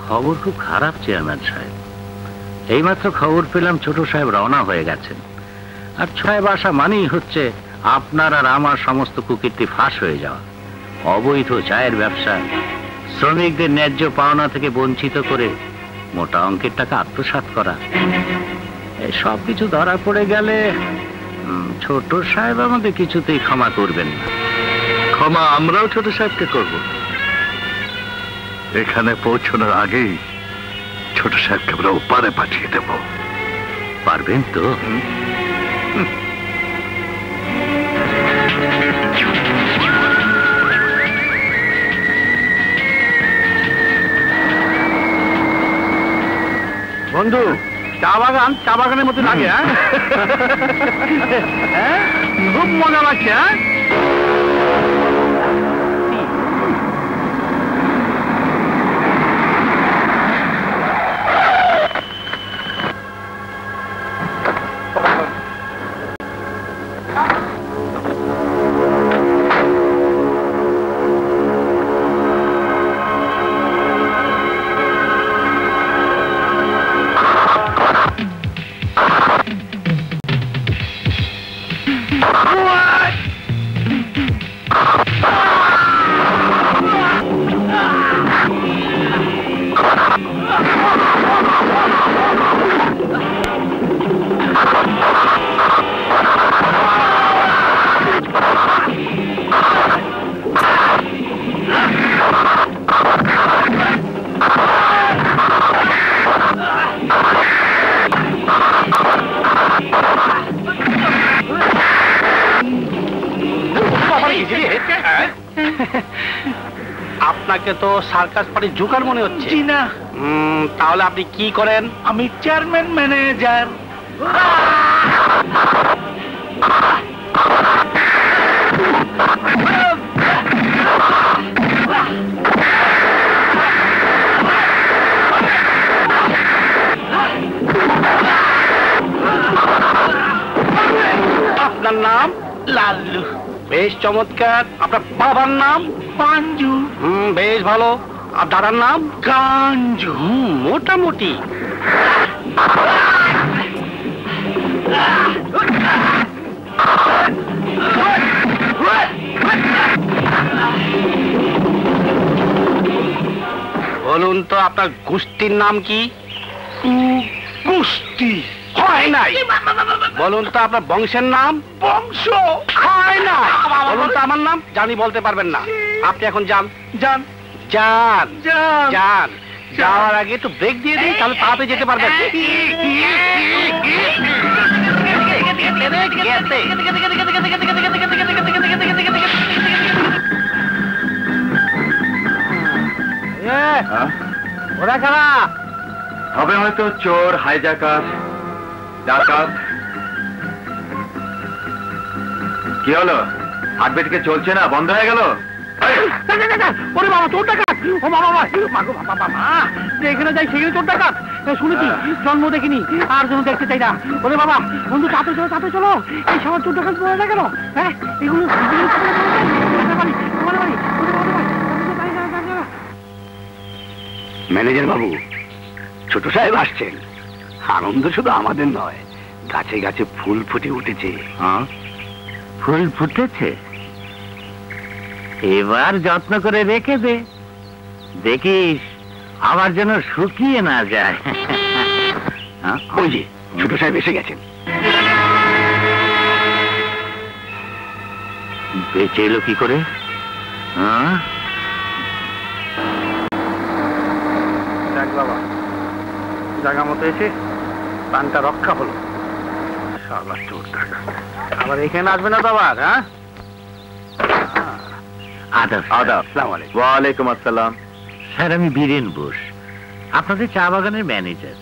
খবর খুব খারাপ চেয়ারম্যান সাহেব। এইমাত্র খবর পেলাম ছোট সাহেব রওনা হয়ে গেছেন। আর সাহেব আসা মানেই হচ্ছে আপনার আর আমার সমস্ত কুকীর্তি ফাঁস হয়ে যাওয়া। অবৈধ চায়ের ব্যবসা, শ্রমিকদের ন্যায্য পাওনা থেকে বঞ্চিত করে মোটা অঙ্কের টাকা আত্মসাৎ করা, এই সব কিছু ধরা পড়ে গেলে ছোট সাহেব আমাদের কিছুতেই ক্ষমা করবেন না। ক্ষমা আমরাও ছোট সাহেবকে করব। এখানে পৌঁছানোর আগেই ছোট সাহেবকে আমরা ওপারে পাঠিয়ে দেব। পারবেন তো? বন্ধু, চা বাগানের মতো লাগে। হ্যাঁ, খুব মজা লাগছে। হ্যাঁ, আপনাকে তো সার্কাস পার্টি জোকার মনে হচ্ছে। না, তাহলে আপনি কি করেন? আমি চেয়ারম্যান ম্যানেজার। আপনার নাম? লাল্লু। বেশ চমৎকার। আপনার বাবার নাম? পাঞ্জু। বেশ ভালো। আর দাদার নাম? গাঞ্জু। মোটামুটি। বলুন তো আপনার গোষ্ঠীর নাম কি? গোষ্ঠী হয় নাই। বলুন তো আপনার বংশের নাম? বংশ হয় না। বলুন তো আমার নাম? জানি বলতে পারবেন না। আপনি এখন যান। যান যান যান। যাওয়ার আগে একটু ব্রেক দিয়ে দিই, তাহলে তাড়াতাড়ি যেতে পারবেন। ওরা কারা হবে? হয়তো চোর, হাইজাকার, ডাকাত। কি হলো? হাটবে থেকে চলছে না? বন্ধ হয়ে গেল? ওরে বাবা, চোর ডাকাত! ও বাবা, এখানে যাই সেখানে চোর ডাকাত। শুনেছি, জন্ম দেখিনি, আর জন্য দেখতে চাই না। ওরে বাবা, বন্ধু তাতে চলো, তাতে চলো। এই সবার চোর ডাকাত বলে না কেন? হ্যাঁ, এগুলো ম্যানেজার বাবু, ছোট সাহেব আসছেন। আনন্দ শুধু আমাদের নয়, গাছে গাছে ফুল ফুটে উঠেছে। হ্যাঁ, ফুল ফুটেছে? এবার যত্ন করে রেখে দে, দেখিস আমার যেন শুকিয়ে না যায়। ওই যে ছোট সাহেব এসে গেছেন। বেঁচে এলো কি করে? হ্যাঁ, দেখ বাবা, জায়গা মতো এসে প্রাণটা রক্ষা হলো। শালা চোর ডাকাত আবার এখানে আসবে না তো আবার? হ্যাঁ, আদাব। আদাব। আসসালামু আলাইকুম। ওয়ালাইকুম আসসালাম। স্যার, আমি বীরেন বোস, আপনাদের চা বাগানের ম্যানেজার।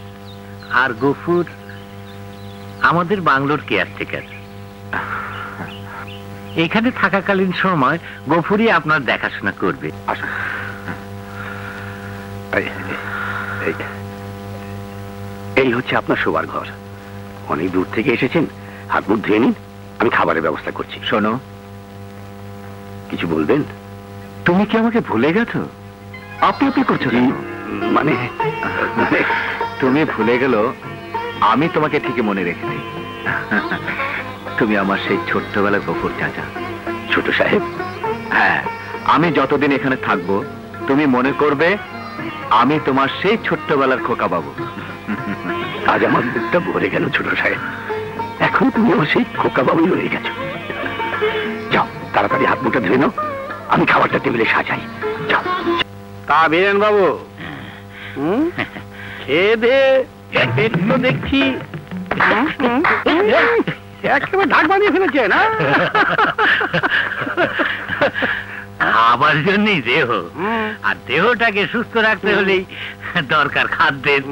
আর গফুর আমাদের বাংলোর কেয়ারটেকার। এখানে থাকাকালীন সময় গফুরই আপনার দেখাশোনা করবে। আসুন। এই হচ্ছে আপনার শোবার ঘর। অনেক দূর থেকে এসেছেন, হাত মুখ ধুয়ে নিন, আমি খাবারের ব্যবস্থা করছি। শোনো, কিছু বলবেন? তুমি কি আমাকে ভুলে গেছো? আপনি করছো? মানে তুমি ভুলে গেল আমি তোমাকে ঠিকই মনে রেখেছি। তুমি আমার সেই ছোট্টবেলার গফুর চাচা। ছোট সাহেব, হ্যাঁ, আমি যতদিন এখানে থাকবো তুমি মনে করবে আমি তোমার সেই ছোট্টবেলার খোকা বাবু। আজ আমার মুখটা ভরে গেল ছোট সাহেব। এখন তুমি আমার সেই খোকা বাবুই রয়ে গেছো। যাও তাড়াতাড়ি হাত মুখটা ধুয়ে নাও, আমি খাবারটা টেবিলে সাজাই। যাও। তা বীরেন বাবু, খেয়ে দে পেট তো দেখছি একেবারে ঢাক বাঁধিয়ে ফেলেছে না? খাবার জন্যই দেহ, আর দেহটাকে সুস্থ রাখতে হলেই দরকার খাদ্যের।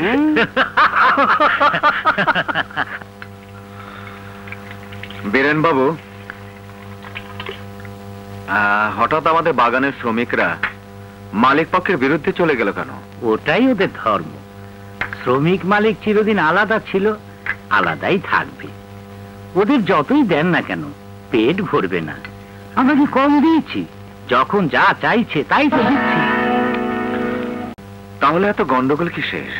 বীরেন বাবু, হঠাৎ আমাদের বাগানের শ্রমিকরা মালিক পক্ষের বিরুদ্ধে চলে গেল কেন? ওটাই ওদের ধর্ম। শ্রমিক মালিক চিরদিন আলাদা ছিল, আলাদাই থাকবে। ওদের যতই দেন না কেন পেট ভরবে না। আমরা কি কম দিয়েছি? যখন যা চাইছে তাই তো দিচ্ছি। তাহলে এত গন্ডগোল কিসের?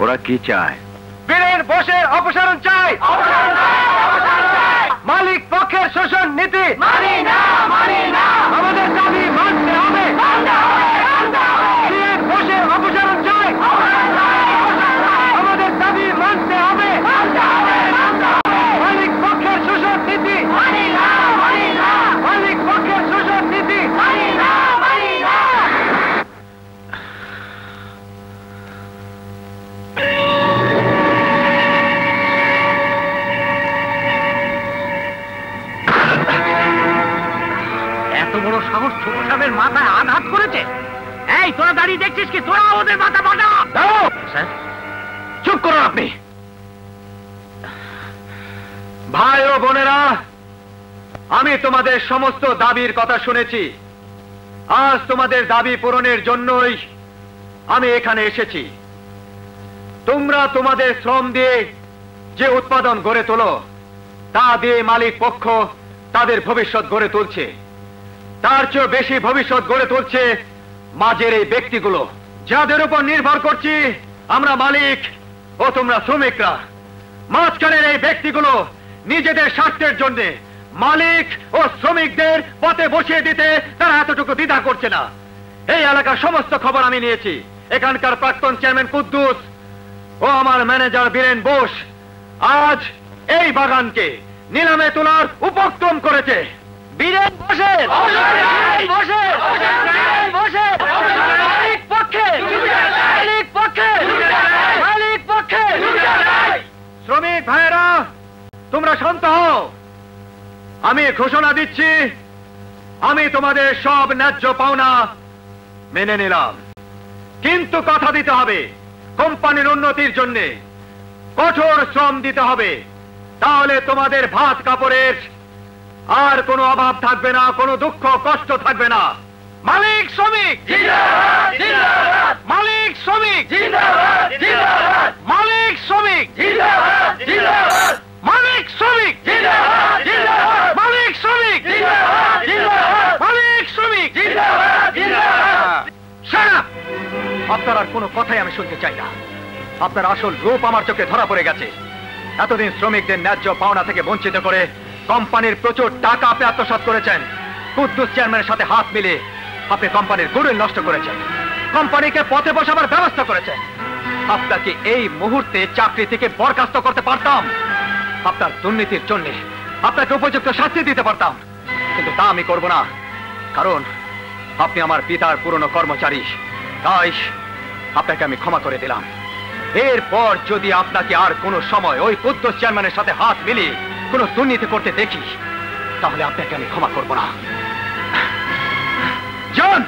ওরা কি চায়? বীরেন বোসের অপসারণ চাই। মালিক পক্ষের শোষণ নীতি আমাদের দাবি মানতে হবে। বীরেন বোসের অপসারণ চাই। আমাদের দাবি মানতে হবে। মালিক পক্ষের শোষণ নীতি, মালিক পক্ষের শোষণ নীতি। এত বড় সাহস ছোট সাহেবের মাথায় আঘাত করেছে। এই তোরা দাঁড়িয়ে দেখছিস কি? তোরা ওদের মাথা ফাটা। স্যার, চুপ করুন আপনি। ভাই ও বোনেরা, আমি তোমাদের সমস্ত দাবির কথা শুনেছি। আজ তোমাদের দাবি পূরণের জন্যই আমি এখানে এসেছি। তোমরা তোমাদের শ্রম দিয়ে যে উৎপাদন গড়ে তোলো, তা দিয়ে মালিক পক্ষ তাদের ভবিষ্যৎ গড়ে তুলছে। তার চেয়ে বেশি ভবিষ্যৎ গড়ে তুলছে মাঝের এই ব্যক্তিগুলো, যাদের উপর নির্ভর করছি আমরা মালিক ও তোমরা শ্রমিকরা। মাঝখানের এই ব্যক্তিগুলো নিজেদের স্বার্থের জন্য মালিক ও শ্রমিকদের পথে বসিয়ে দিতে তারা এতটুকু দ্বিধা করছে না। এই এলাকার সমস্ত খবর আমি নিয়েছি। এখানকার প্রাক্তন চেয়ারম্যান কুদ্দুস ও আমার ম্যানেজার বীরেন বোস আজ এই বাগানকে নিলামে তোলার উপক্রম করেছে। বীরেন বোসের মালিক পক্ষে, মালিক পক্ষে, মালিক পক্ষে। শ্রমিক ভাইয়েরা, তোমরা শান্ত হও। আমি ঘোষণা দিচ্ছি, আমি তোমাদের সব ন্যায্য পাওনা মেনে নিলাম, কিন্তু কথা দিতে হবে কোম্পানির উন্নতির জন্য কঠোর শ্রম দিতে হবে। তাহলে তোমাদের ভাত কাপড়ের আর কোনো অভাব থাকবে না, কোনো দুঃখ কষ্ট থাকবে না। মালিক শ্রমিক জিন্দাবাদ, জিন্দাবাদ। মালিক শ্রমিক জিন্দাবাদ, জিন্দাবাদ। মালিক শ্রমিক জিন্দাবাদ, জিন্দাবাদ। মালিক শ্রমিক জিন্দাবাদ, জিন্দাবাদ। মালিক শ্রমিক জিন্দাবাদ, জিন্দাবাদ। মালিক শ্রমিক জিন্দাবাদ, জিন্দাবাদ। Shut up! আপনার আর কোনো কথাই আমি শুনতে চাই না। আপনার আসল রূপ আমার চোখে ধরা পড়ে গেছে। এতদিন শ্রমিকদের ন্যায্য পাওনা থেকে বঞ্চিত করে কোম্পানির প্রচুর টাকা আপনি আত্মসাৎ করেছেন। কুদ্দুস চেয়ারম্যানের সাথে হাত মিলে আপনি কোম্পানির গুডউইল নষ্ট করেছেন, কোম্পানিকে পথে বসাবার ব্যবস্থা করেছেন। আপনাকে এই মুহূর্তে চাকরি থেকে বরখাস্ত করতে পারতাম। আপনার দুর্নীতির জন্য আপনাকে উপযুক্ত শাস্তি দিতে পারতাম, কিন্তু তা আমি করব না, কারণ আপনি আমার পিতার পুরনো কর্মচারী। তাই আপনাকে আমি ক্ষমা করে দিলাম। এরপর যদি আপনাকে আর কোনো সময় ওই কুদ্দুস চেয়ারম্যানের সাথে হাত মিলিয়ে কোনো দুর্নীতি করতে দেখি, তাহলে আপনাকে আমি ক্ষমা করব না। যান।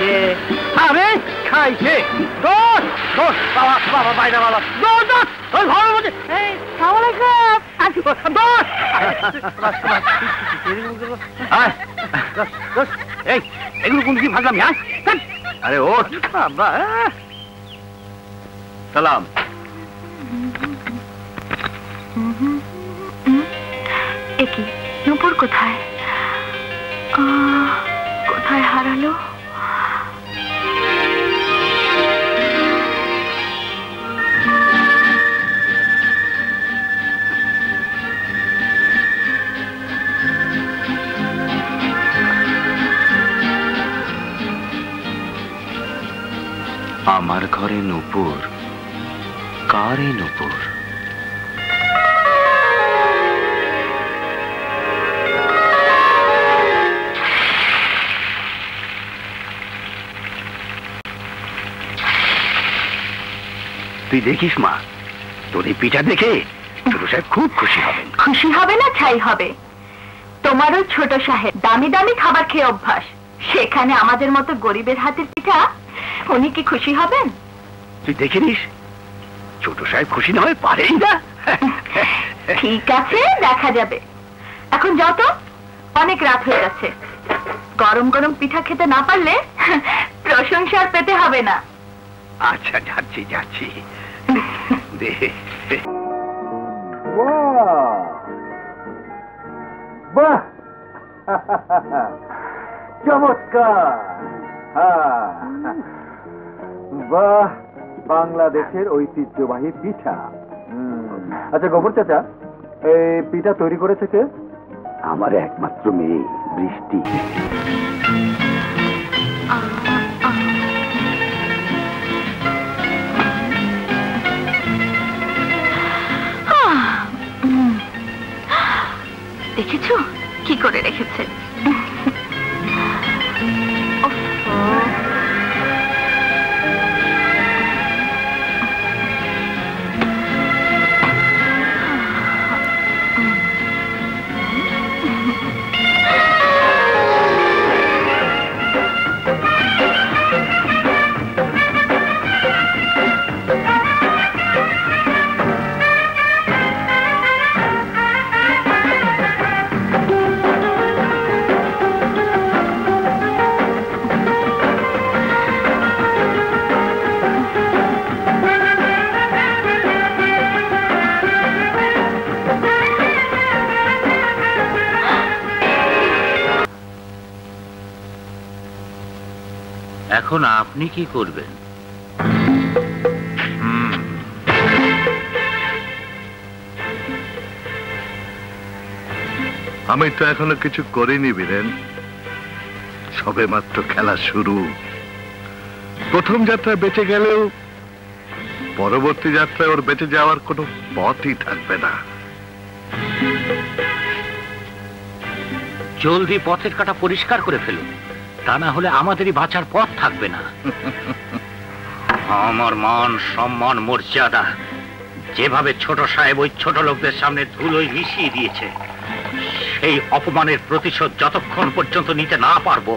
খাইছে আরে খাইছে দোষ দোষ বাবা বাবা বাইরে বাবা দোষ দোষ ওই ঘরের মধ্যে এই দোষ এই এগুলো কোন কি ভাগলাম হ্যাঁ আরে ও সালাম একি নূপুর কোথায় কোথায় হারালো আমার ঘরে নূপুর কারে নূপুর তুই দেখিস মা তোর এই পিঠা দেখে ছোট সাহেব খুব খুশি হবেন খুশি হবে না ছাই হবে তোমারও ছোট সাহেব দামি দামি খাবার খেয়ে অভ্যাস সেখানে আমাদের মতো গরিবের হাতের পিঠা উনি কি খুশি হবেন তুই দেখে নিস ছোট সাহেব খুশি না হয়ে পারেই না ঠিক আছে দেখা যাবে এখন যত অনেক রাত হয়ে যাচ্ছে গরম গরম পিঠা খেতে না পারলে প্রশংসা আর পেতে হবে না আচ্ছা যাচ্ছি যাচ্ছি দে বাহ চমৎকার বাহ বাংলাদেশের ঐতিহ্যবাহী পিঠা আচ্ছা গোবর চাচা এই পিঠা তৈরি করেছে কে আমার একমাত্র মেয়ে বৃষ্টি দেখেছো কি করে রেখেছে এখন আপনি কি করবেন আমি তো এখনো কিছু করিনি বীরেন সবে মাত্র খেলা শুরু প্রথম যাত্রায় বেঁচে গেলেও পরবর্তী যাত্রায় ওর বেঁচে যাওয়ার কোনো পথই থাকবে না জলদি পথের কাটা পরিষ্কার করে ফেলুন তা না হলে আমাদেরই বাঁচার পথ থাকবে না আমার মান সম্মান মর্যাদা যেভাবে ছোট সাহেব ওই ছোট লোকদের সামনে ধুলোয় মিশিয়ে দিয়েছে সেই অপমানের প্রতিশোধ যতক্ষণ পর্যন্ত নিতে না পারবো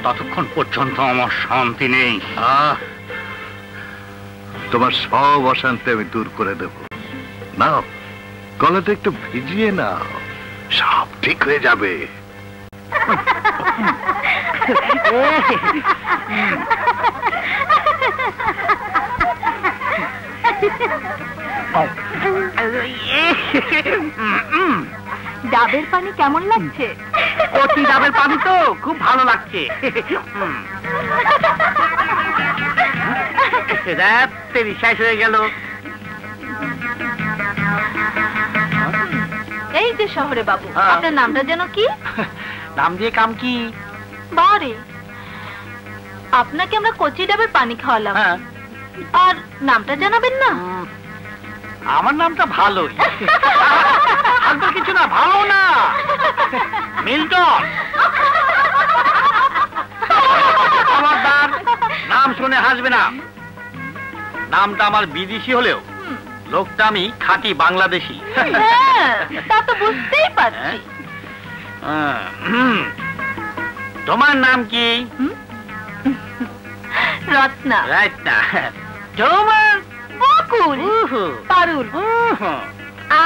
ততক্ষণ পর্যন্ত আমার শান্তি নেই তোমার সব অশান্তি আমি দূর করে দেব নাও গলাটা একটু ভিজিয়ে নাও সব ঠিক হয়ে যাবে ডাবের পানি কেমন লাগছে কচি ডাবের পানি তো খুব ভালো লাগছে শেষ হয়ে গেল এই যে শহরে বাবু আপনার নামটা যেন কি নাম দিয়ে কাম কি বারে আপনাকে আমরা কচি ডাবের পানি খাওয়ালাম আর নামটা জানাবেন না আমার নামটা ভালোই আর কিছু না ভালো না মিল্টন খবরদার নাম শুনে হাসবে না নামটা আমার বিদেশি হলেও লোকটা আমি খাঁটি বাংলাদেশি তা তো বুঝতেই পারছি তোমার নাম কি রত্না, রাইটনা, ঝুমুর, বকুল, পারুল,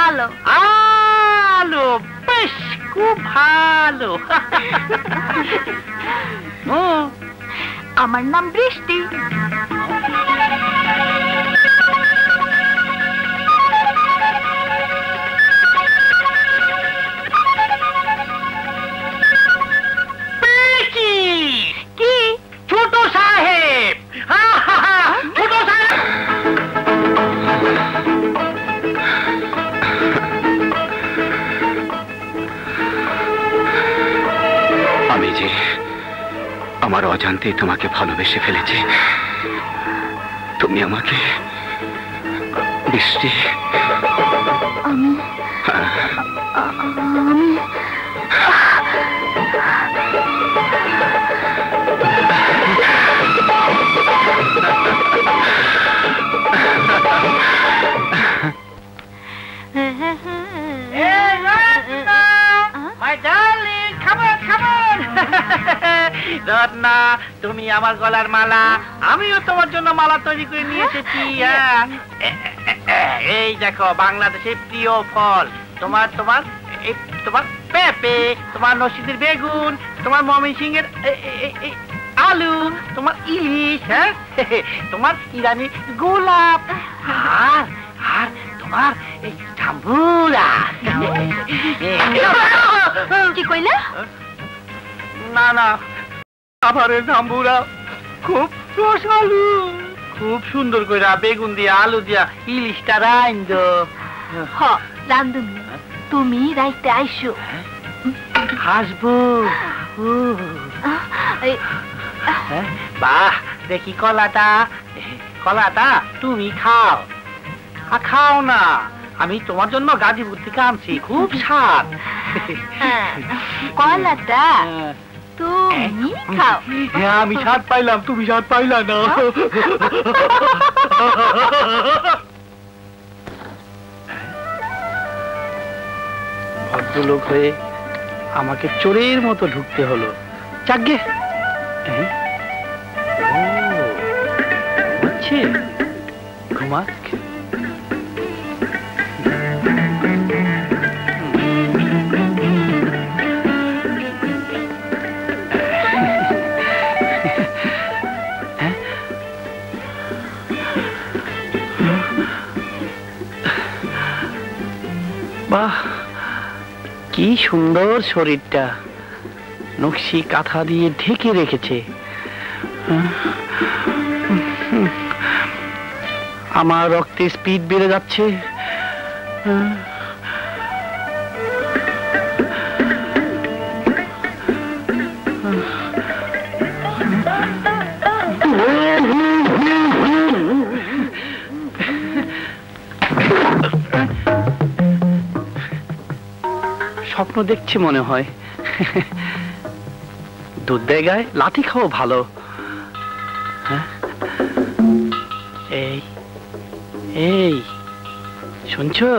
আলো। আলো, বেশ, খুব ভালো। আমার নাম বৃষ্টি। কি ছোট সাহেব, ছোট সাহেব। আমি যে আমার অজান্তে তোমাকে ভালোবেসে ফেলেছি, তুমি আমাকে বৃষ্টি। My darling, come on, come on. Ratna, তুমি আমার গলার মালা, আমিও তোমার জন্য মালা তৈরি করে নিয়ে এসেছি। এই দেখো, বাংলাদেশের প্রিয় ফল, তোমার তোমার তোমার পেঁপে, তোমার নসিদের বেগুন, তোমার ময়মনসিংহের আলু, তোমার ইলিশ, হ্যাঁ, তোমার ইরানি গোলাপ, আর আর তোমার এই জাম্বুরা। কি কইলা? না না, আবার জাম্বুরা খুব রসালু, খুব সুন্দর করে বেগুন দিয়া আলু দিয়া ইলিশটা রাইন্দ। হ, রান্ধুনি, তুমি রাইতে আইসো। হাসবো। বাহ, দেখি কলাটা, কলাটা তুমি খাও। খাও না, আমি তোমার জন্য গাজীপুর থেকে আনছি, খুব স্বাদ। কলাটা তুমি খাও। হ্যাঁ, আমি স্বাদ পাইলাম, তুমি স্বাদ পাইলা না। ভদ্রলোক হয়ে আমাকে চোরের মতো ঢুকতে হলো। যাকগে, ঘুমাক। বাহ, কি সুন্দর শরীরটা, নকশি কাঁথা দিয়ে ঢেকে রেখেছে। আমার রক্তে স্পিড বেড়ে যাচ্ছে। স্বপ্ন দেখছি মনে হয়। দুধ দেয় গায়ে লাথি খাও ভালো। এই এই শুনছো?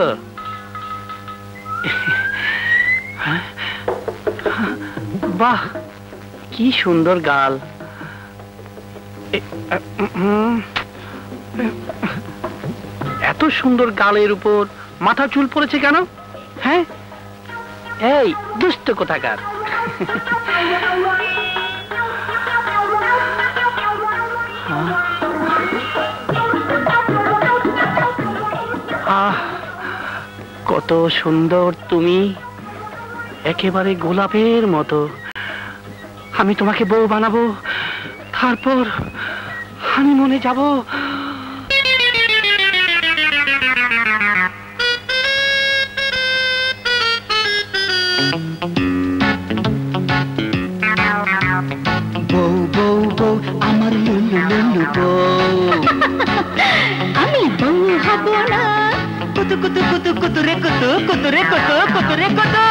বাহ, কি সুন্দর গাল। এত সুন্দর গালের উপর মাথা চুল পড়েছে কেন? হ্যাঁ, এই দুষ্ট কোথাকার। আহ, কত সুন্দর তুমি, একেবারে গোলাপের মতো। আমি তোমাকে বউ বানাবো, তারপর হানিমুনে যাব। বউ বউ বউ আমার লুলু লুলু বউ, আমি বউ হব না। কুতু কুতু কুতু কুতু রে কুতু কুতু রে কুতু কুতু রে কুতু।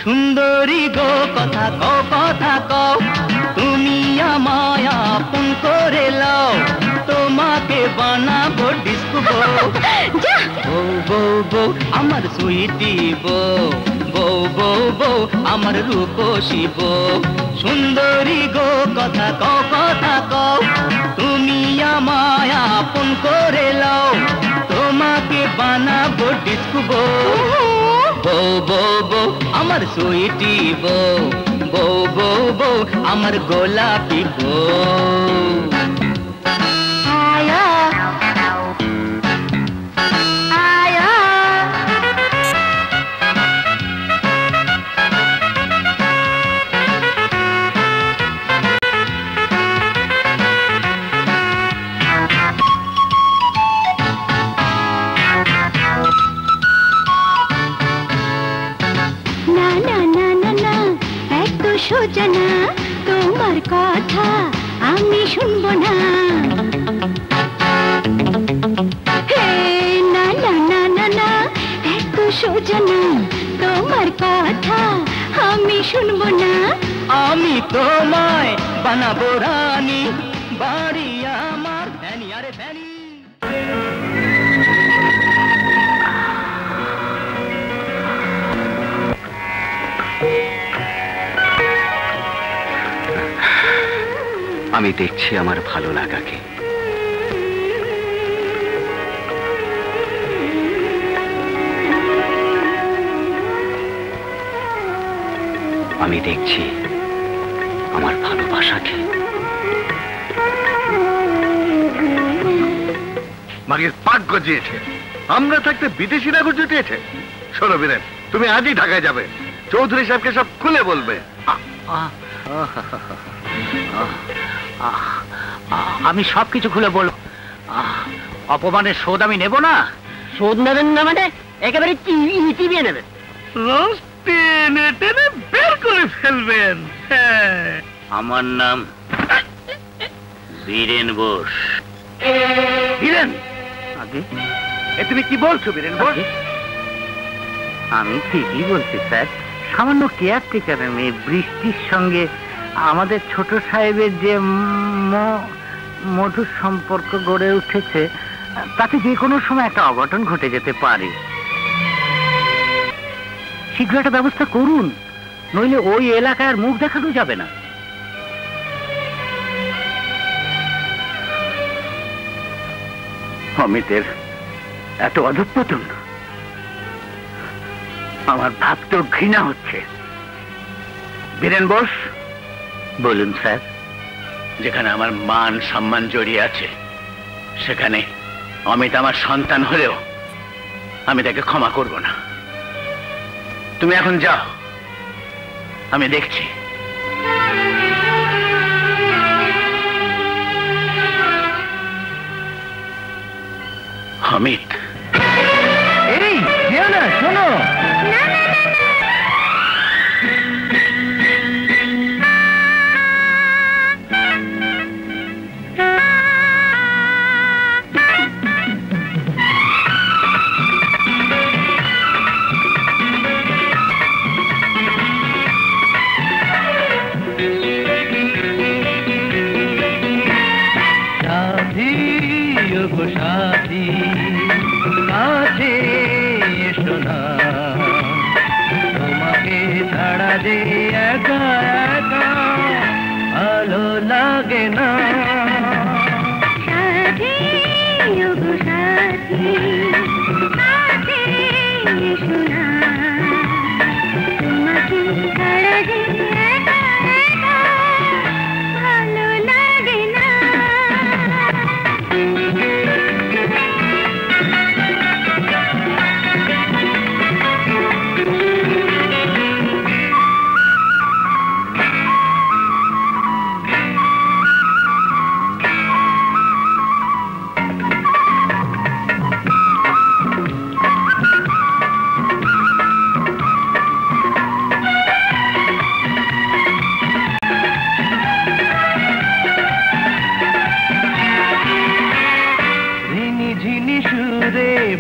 সুন্দরী গো কথা কও, কথা কও, তুমি আমায় আপন করে লাও, তোমাকে বানাবো ডিস্কো বউ। বউ বউ বউ আমার সুইটি বউ, বউ বউ বউ আমার রূপসী বউ। সুন্দরী গো কথা কও, কথা কও, তুমি আমায় আপন করে লাও, তোমাকে বানাবো ডিস্কো বউ। বউ বউ বউ আমার সুইটি বউ, বউ বউ বউ আমার গোলাপি বউ। আয়া আয়া না না না না না, এত সোজা না, তোমার কথা আমি শুনবো না। হে না না না না না, এত সোজা না, তোমার কথা আমি শুনবো না। আমি তোমায় বানাবো রানী, বাড়ি আমার ফ্যানি, আরে ফ্যানি। আমি দেখছি আমার ভালো লাগাকে। আমি দেখছি আমার ভালোবাসাকে। মাগের পাক গজিয়েছে, আমরা থাকতে বিদেশি নাগর জুটিয়েছে। শোনো বীরেন, তুমি আজই ঢাকায় যাবে, চৌধুরী সাহেবকে সব খুলে বলবে। আমি সবকিছু খুলে বলবো। অপমানের শোধ আমি নেব না। শোধ নেবেন না মানে একেবারে চিবিয়ে নেবেন, টেনে টেনে বের করে ফেলবেন। আমার নাম বীরেন বোস। বীরেন, আগে এ তুমি কি বলছো বীরেন বোস? আমি ঠিকই বলছি স্যার। সামান্য কেয়ারটেকারের মেয়ে বৃষ্টির সঙ্গে আমাদের ছোট সাহেবের যে মধুর সম্পর্ক গড়ে উঠেছে, তাতে যে কোনো সময় একটা অঘটন ঘটে যেতে পারে। শীঘ্র একটা ব্যবস্থা করুন, নইলে ওই এলাকায় আর মুখ দেখানো যাবে না। অমিতের এত অধঃপতন আমার ভাবতেও ঘৃণা হচ্ছে। বীরেন বোস, বলুন স্যার। যেখানে আমার মান সম্মান জড়িয়ে আছে, সেখানে অমিত আমার সন্তান হলেও আমি তাকে ক্ষমা করব না। তুমি এখন যাও, আমি দেখছি। অমিত, এই যেও না, শোনো। সাথী গো সাথী, কাছে এসো না, তোমাকে ছাড়া যে একা একা ভালো লাগে না। সাথী ওগো সাথী, কাছে এসো না, তোমাকে ছাড়া যে একা একা ভালো লাগে না।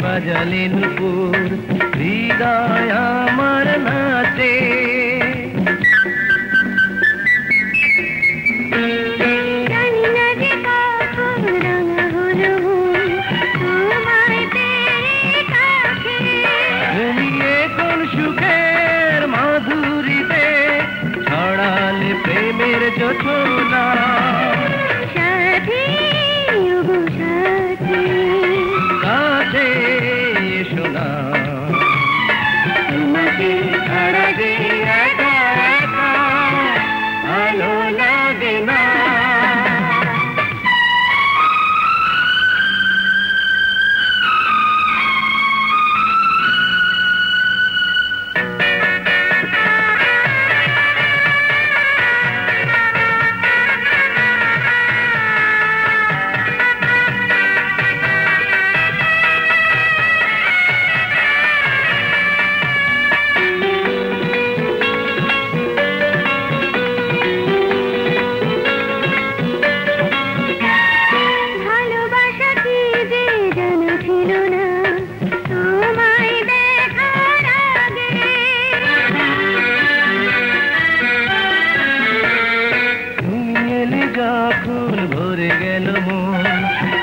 বাজালে নুপুর, হৃদয় আমার নাচে। জানি না যে আগুন ভরে গেল মন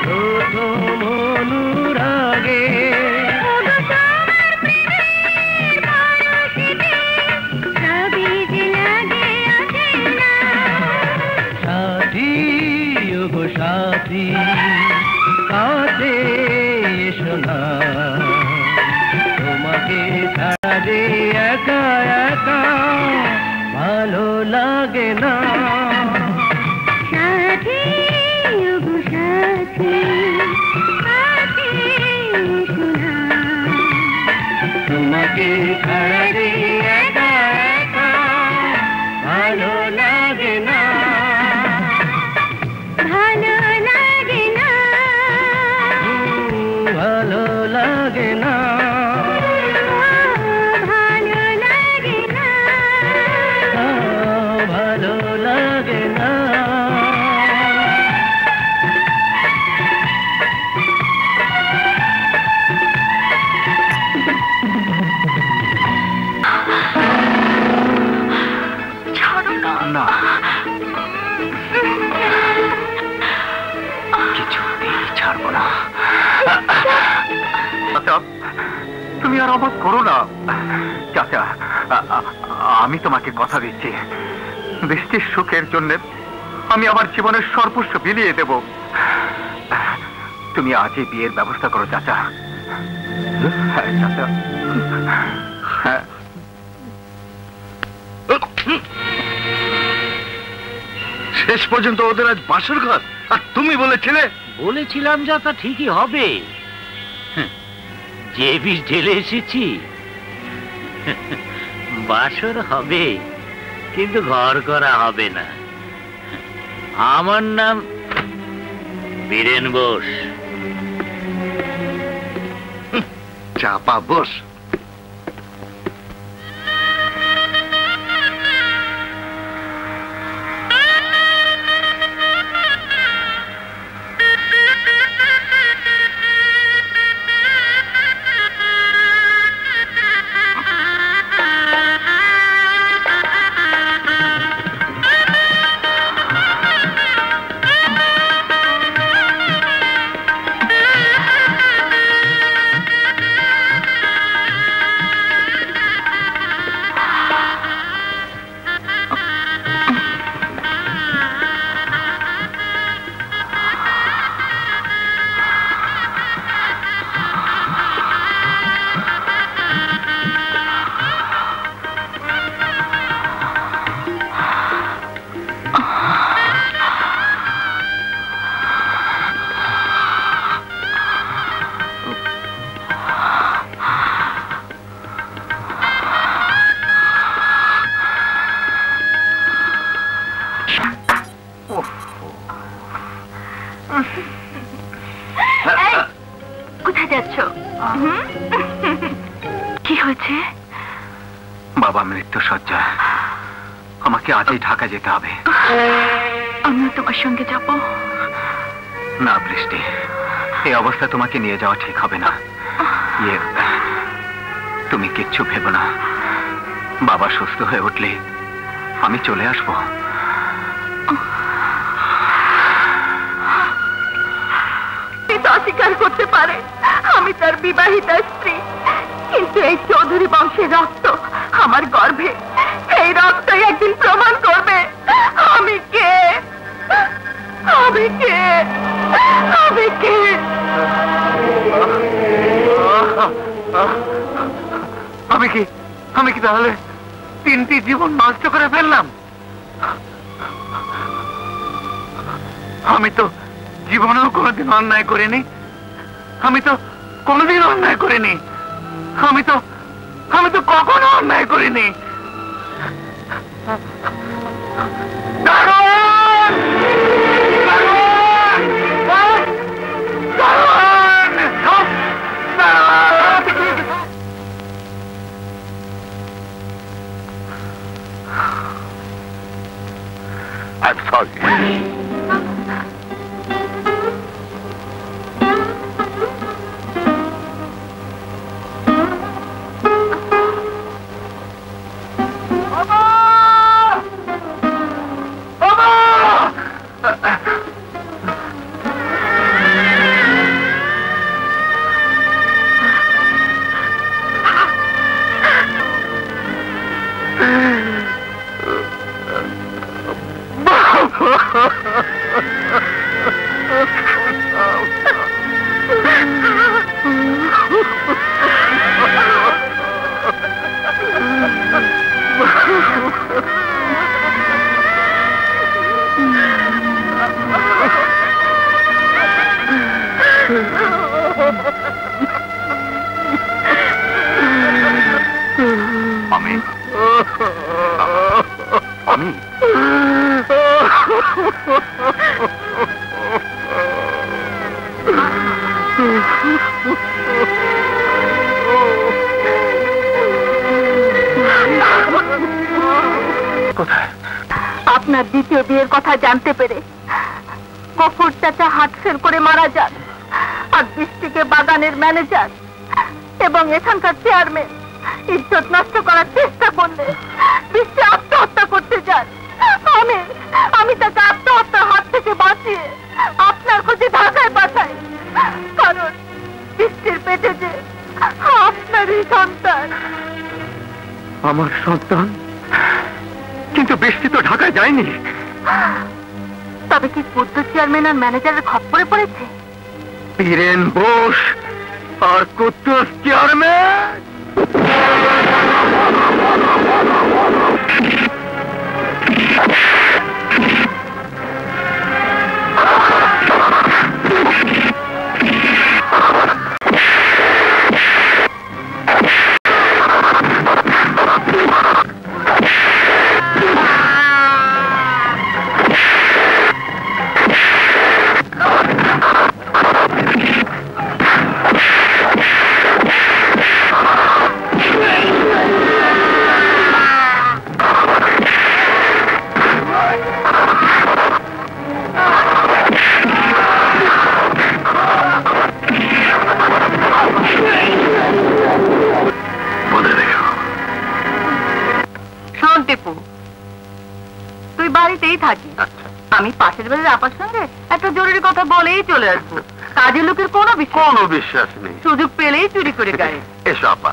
প্রথম অনুরাগে সাথী গো সাথী কাছে এসো না তোমাকে ছাড়া যে একা একা ভালো লাগে না সাথী গো সাথী কাছে এসো না তোমাকে ছাড়া যে একা একা ভালো লাগে না ভালো লাগে না ভালো লাগে না ভালো লাগে না ভালো লাগে না ছাড়ো না। না কিছুতেই ছাড়বো না। তুমি আর অবাক করো না চাচা, আমি তোমাকে কথা দিচ্ছি, বৃষ্টির সুখের জন্য আমি আমার জীবনের সর্বস্ব বিলিয়ে দেব। তুমি আজই বিয়ের ব্যবস্থা করো চাচা। হ্যাঁ চাচা, হ্যাঁ। শেষ পর্যন্ত ওদের আজ বাসর ঘর, আর তুমি বলেছিলে? বলেছিলাম যা তা ঠিকই হবে। যে বিষ ঢেলে এসেছি, বাসর হবে কিন্তু ঘর করা হবে না। আমার নাম বীরেন বোস। চাপা বোস। কোথায় যাচ্ছ? কি হয়েছে? বাবা মৃত্যু সজ্জা, আমাকে আজই ঢাকা যেতে হবে। আমিও তোমার সঙ্গে যাব। না বৃষ্টি, এই অবস্থা তোমাকে নিয়ে যাওয়া ঠিক হবে না। তুমি কিচ্ছু ভেবো না, বাবা সুস্থ হয়ে উঠলে আমি চলে আসবো। অস্বীকার করতে পারে আমি তার বিবাহিতা স্ত্রী, কিন্তু এই চৌধুরী বংশের রক্ত আমার গর্ভে, এই রক্তই একদিন প্রমাণ করবে আমি কে, আমি কে, আমি কে। আমি কি তাহলে 3টি জীবন নষ্ট করে ফেললাম? আমি তো জীবনেও কোনোদিন অন্যায় করিনি, আমি তো কোনোদিন অন্যায় করিনি, আমি তো কখনো অন্যায় করিনি। দারোয়ান! দারোয়ান! দারোয়ান! দারোয়ান! I'm sorry. কোথায়? আপনার দ্বিতীয় বিয়ের কথা জানতে পেরে গফুর চাচা হার্ট ফেল করে মারা যান, আর বৃষ্টিকে বাগানের ম্যানেজার এবং এখানকার চেয়ারম্যান ইজ্জত নষ্ট করার চেষ্টা করলে বৃষ্টি আত্মহত্যা করতে যান। আমি তাকে আত্মহত্যার হাত থেকে বাঁচিয়ে আপনার খোঁজে ঢাকায় পাঠাই, কারণ বৃষ্টির পেটে যে আপনারই সন্তান। আমার সন্তান? কিন্তু বৃষ্টি তো ঢাকায় যায়নি। তবে কি পূর্ত চেয়ারম্যান আর ম্যানেজারের খপ্পরে পড়েছে? বীরেন বোস আর কুদ্দুস চেয়ারম্যান? তুই বাড়িতেই থাকি, আমি পাশের বাড়ির আপার সঙ্গে একটা জরুরি কথা বলেই চলে আসবো। কাজের লোকের কোনো বিশ্বাস নেই, সুযোগ পেলেই চুরি করে গায়ে। এসো আপা।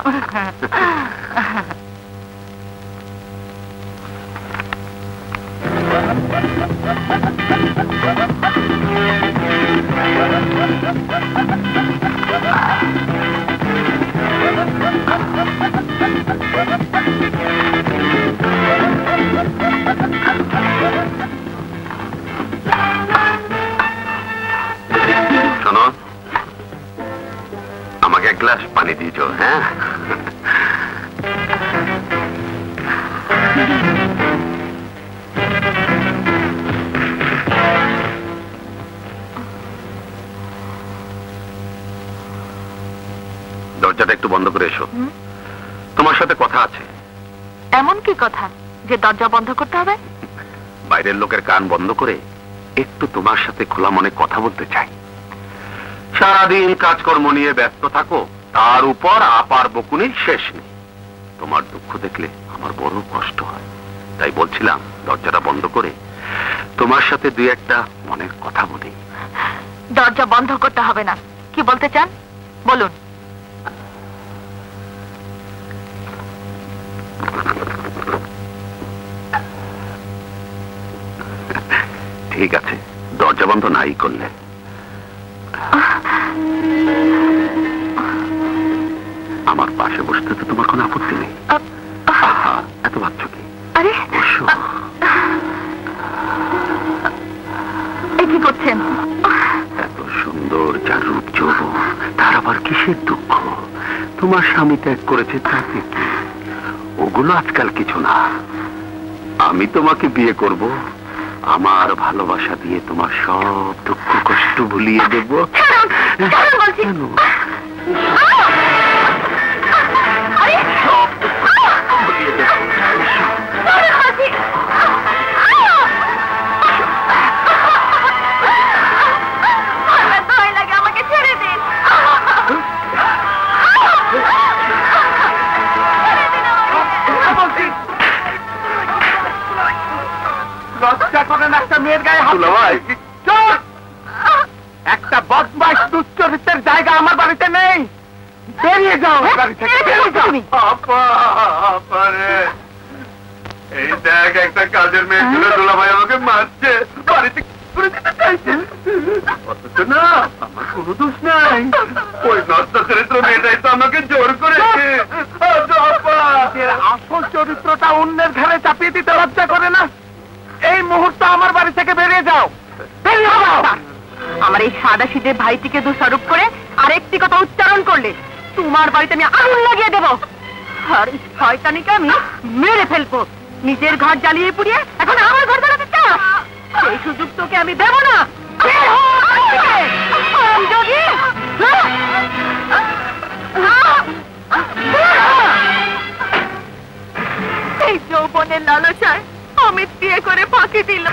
শোনো, আমাকে এক গ্লাস পানি দিয়েছ? হ্যাঁ, দরজাটা একটু বন্ধ করে এসো, তোমার সাথে কথা আছে। এমন কি কথা যে দরজা বন্ধ করতে হবে? বাইরের লোকের কান বন্ধ করে একটু তোমার সাথে খোলা মনে কথা বলতে চাই। সারাদিন কাজকর্ম নিয়ে ব্যস্ত থাকো, তার উপর আপার বকুনির শেষ নেই। তোমার দুঃখ দেখলে আমার বড় কষ্ট হয়, তাই বলছিলাম দরজাটা বন্ধ করে তোমার সাথে দুই একটা মনের কথা বলি। দরজা বন্ধ করতে হবে না, কি বলতে চান বলুন। ঠিক আছে, দরজা বন্ধ নাই করলে। আমার পাশে বসতে তো তোমার কোনো আপত্তি নেই? এত ভাবছ কি? আরে কি করছেন? এত সুন্দর যার রূপ যৌবন, তার আবার কিসের দুঃখ? তোমার স্বামী ত্যাগ করেছে, তাতে কি? ওগুলো আজকাল কিছু না। আমি তোমাকে বিয়ে করব, আমার ভালোবাসা দিয়ে তোমার সব দুঃখ কষ্ট ভুলিয়ে দেব। কেন? সব দুঃখ ভুলিয়ে দেব। আমাকে ছেড়ে দিন। একটা মেয়ের গায়ে একটা বদমাইশ দুশ্চরিত্রের জায়গা আমার বাড়িতে নেই। বেরিয়ে যাও বাড়ি থেকে। এই দেখ, একটা কাজের মেয়ে ছিল, দুলাভাই আমাকে মারছে, বাড়িতে করে দিতে চাইছে। অথচ না, আমার কোনো দোষ নাই। ওই নষ্ট চরিত্র মেয়েটাই তো আমাকে জোর করেছে। আসল চরিত্রটা অন্যের ঘরে চাপিয়ে দিতে লজ্জা করে না? এই মুহূর্তে আমার বাড়ি থেকে বেরিয়ে যাও, বেরিয়ে যাও। আমার এই সাদা শীতে ভাইটিকে দোষারোপ করে আরেকটি কথা উচ্চারণ করলে তোমার বাড়িতে আমি আগুন লাগিয়ে দেব, আর এই শয়তানিকে আমি মেরে ফেলবো। নিজের ঘর জ্বালিয়ে পুড়িয়ে এখন আমার ঘর জ্বালাতে চাস? সেই সুযোগ তোকে আমি দেব না। যদি এই যৌবনের লালসায় অমিত বিয়ে করে ফাঁকি দিল।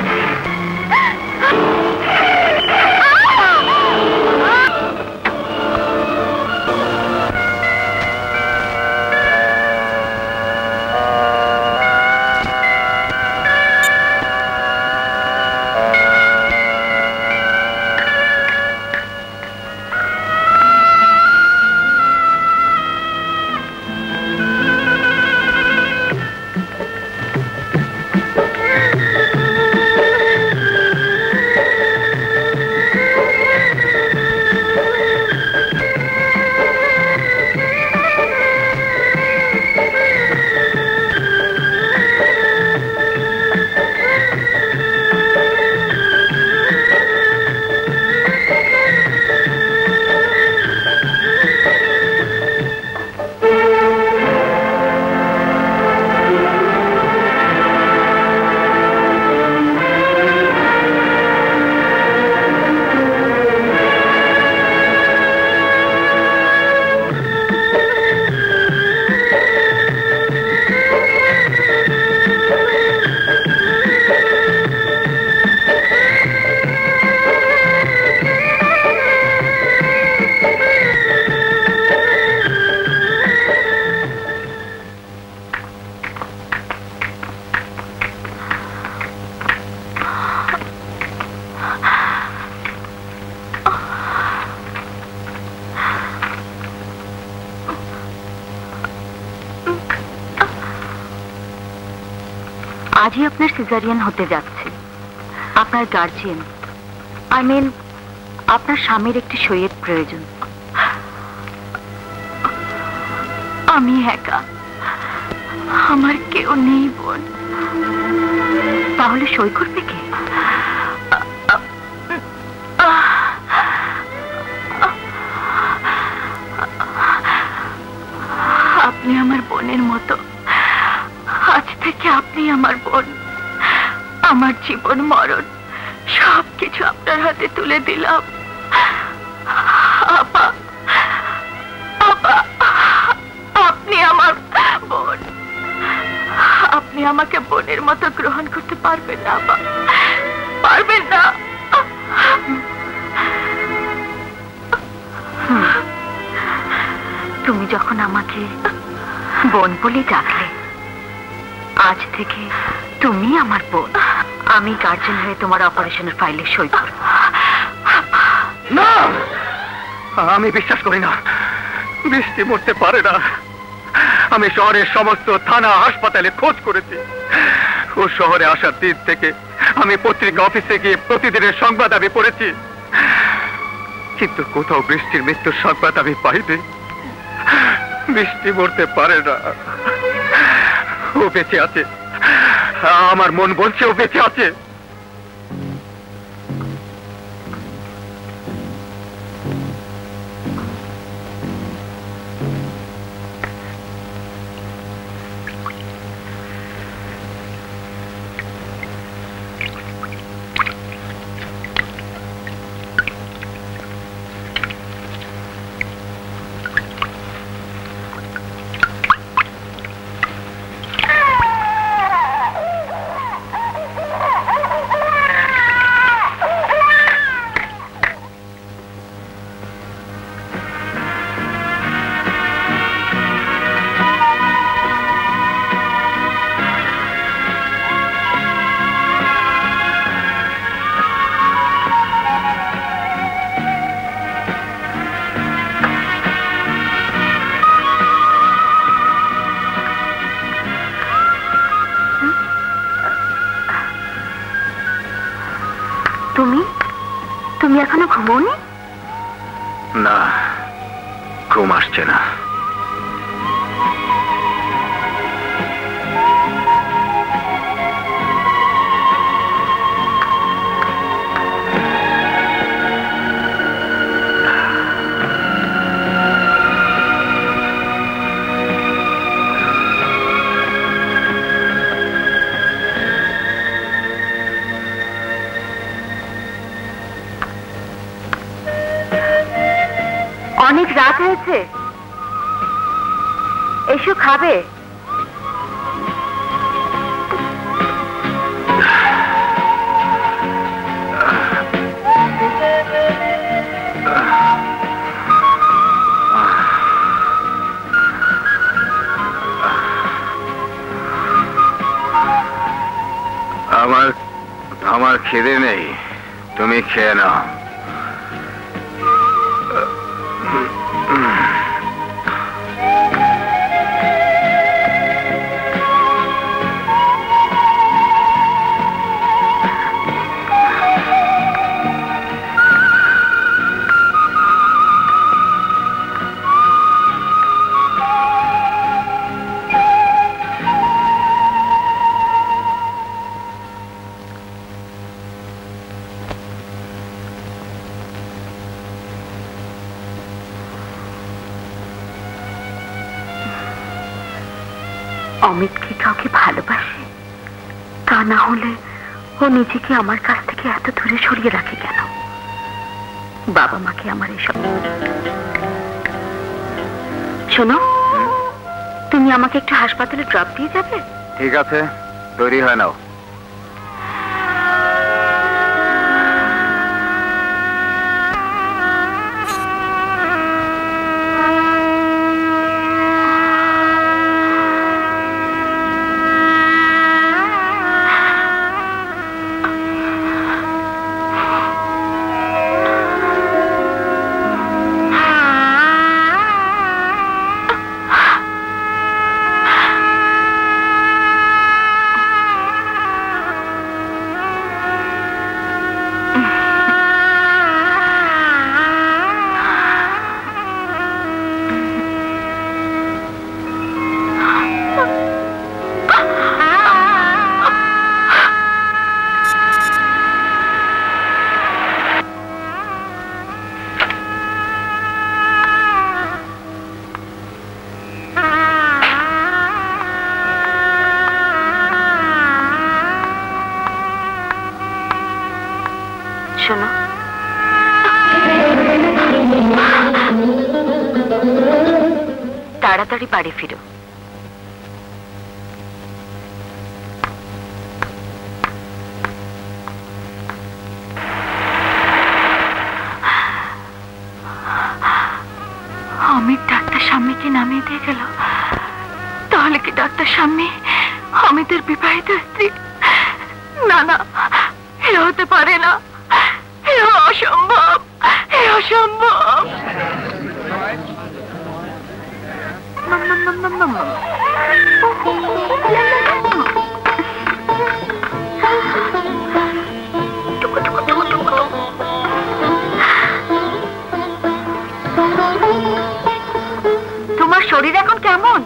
আজই আপনার সিজারিয়ান হতে যাচ্ছে। আপনার গার্জিয়ান আই মিন আপনার স্বামীর একটি সইয়ের প্রয়োজন। আমি একা, আমার কেউ নেই বোন। তাহলে সই করবে কে? আপনি আমার বোনের মতো। আজ থেকে আপনি আমার বোন। আমার জীবন মরণ সবকিছু আপনার হাতে তুলে দিলাম। আপা, আপা, আপনি আমার বোন। আপনি আমাকে বোনের মতো গ্রহণ করতে পারবেন না আপা, পারবেন না। তুমি যখন আমাকে বোন বলে ডাকলে, আজ থেকে তুমি আমার বোন। আমি গার্জেন হয়ে তোমার অপারেশনের ফাইলে সই করব। না, আমি বিশ্বাস করি না। বৃষ্টি মরতে পারে না। আমি শহরের সমস্ত থানা হাসপাতালে খোঁজ করেছি। ও শহরে আসার দিন থেকে আমি পত্রিকা অফিসে গিয়ে প্রতিদিনের সংবাদ আমি পড়েছি, কিন্তু কোথাও বৃষ্টির মৃত্যুর সংবাদ আমি পাইনি। বৃষ্টি মরতে পারে না। ও বেঁচে আছে। আমার মন বলছে ও বেঁচে আছে। তুমি এখনো ঘুমোনি? না, ঘুম আসছে না। অনেক রাত হয়েছে, এসো খাবে। আমার খিদে নেই, তুমি খেয়ে নাও। অমিত কি কাউকে ভালোবাসে? তা না হলে ও নিজেকে আমার কাছ থেকে এত দূরে সরিয়ে রাখে কেন? বাবা মাকে আমার এসব। শোনো, তুমি আমাকে একটু হাসপাতালে ড্রপ দিয়ে যাবে? ঠিক আছে, তৈরি হয় নাও। শোনো, তাড়াতাড়ি বাড়ি ফিরো। অমিত ডাক্তার স্বামীকে নামিয়ে দিয়ে গেল। তাহলে কি ডাক্তার স্বামী অমিতের বিবাহিত স্ত্রী? না না, এ হতে পারে না, এ অসম্ভব, এ অসম্ভব। তোমার শরীর এখন কেমন?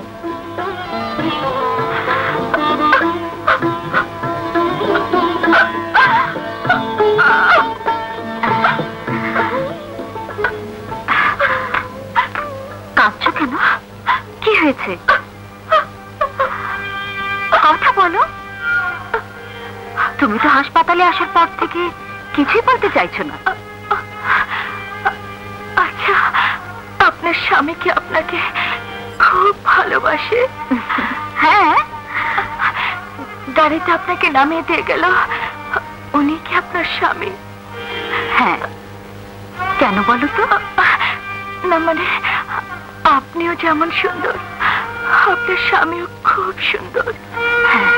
কাঁদছো কেন? কি হয়েছে? কথা বলো। তুমি তো হাসপাতালে আসার পর থেকে কিছুই বলতে চাইছো না। আচ্ছা, আপনার স্বামী কি আপনাকে খুব ভালোবাসে? হ্যাঁ, গাড়িতে আপনাকে নামিয়ে দিয়ে গেল, উনি কি আপনার স্বামী? হ্যাঁ। কেন বলো তো? না মানে আপনিও যেমন সুন্দর, আপনার স্বামীও খুব সুন্দর। হ্যাঁ।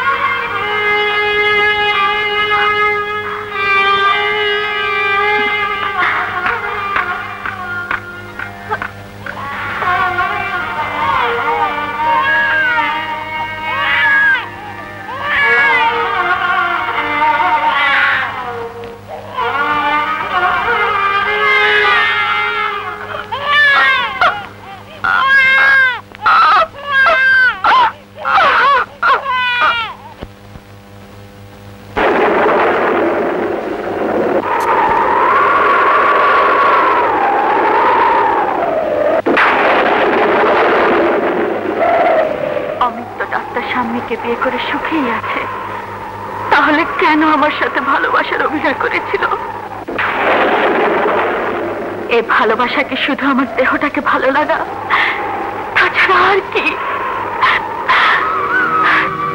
বিয়ে করে সুখেই আছে, তাহলে কেন আমার সাথে ভালোবাসার অভিনয় করেছিল? এই ভালোবাসা কি শুধু আমার দেহটাকে ভালো লাগা, তাছাড়া আর কি?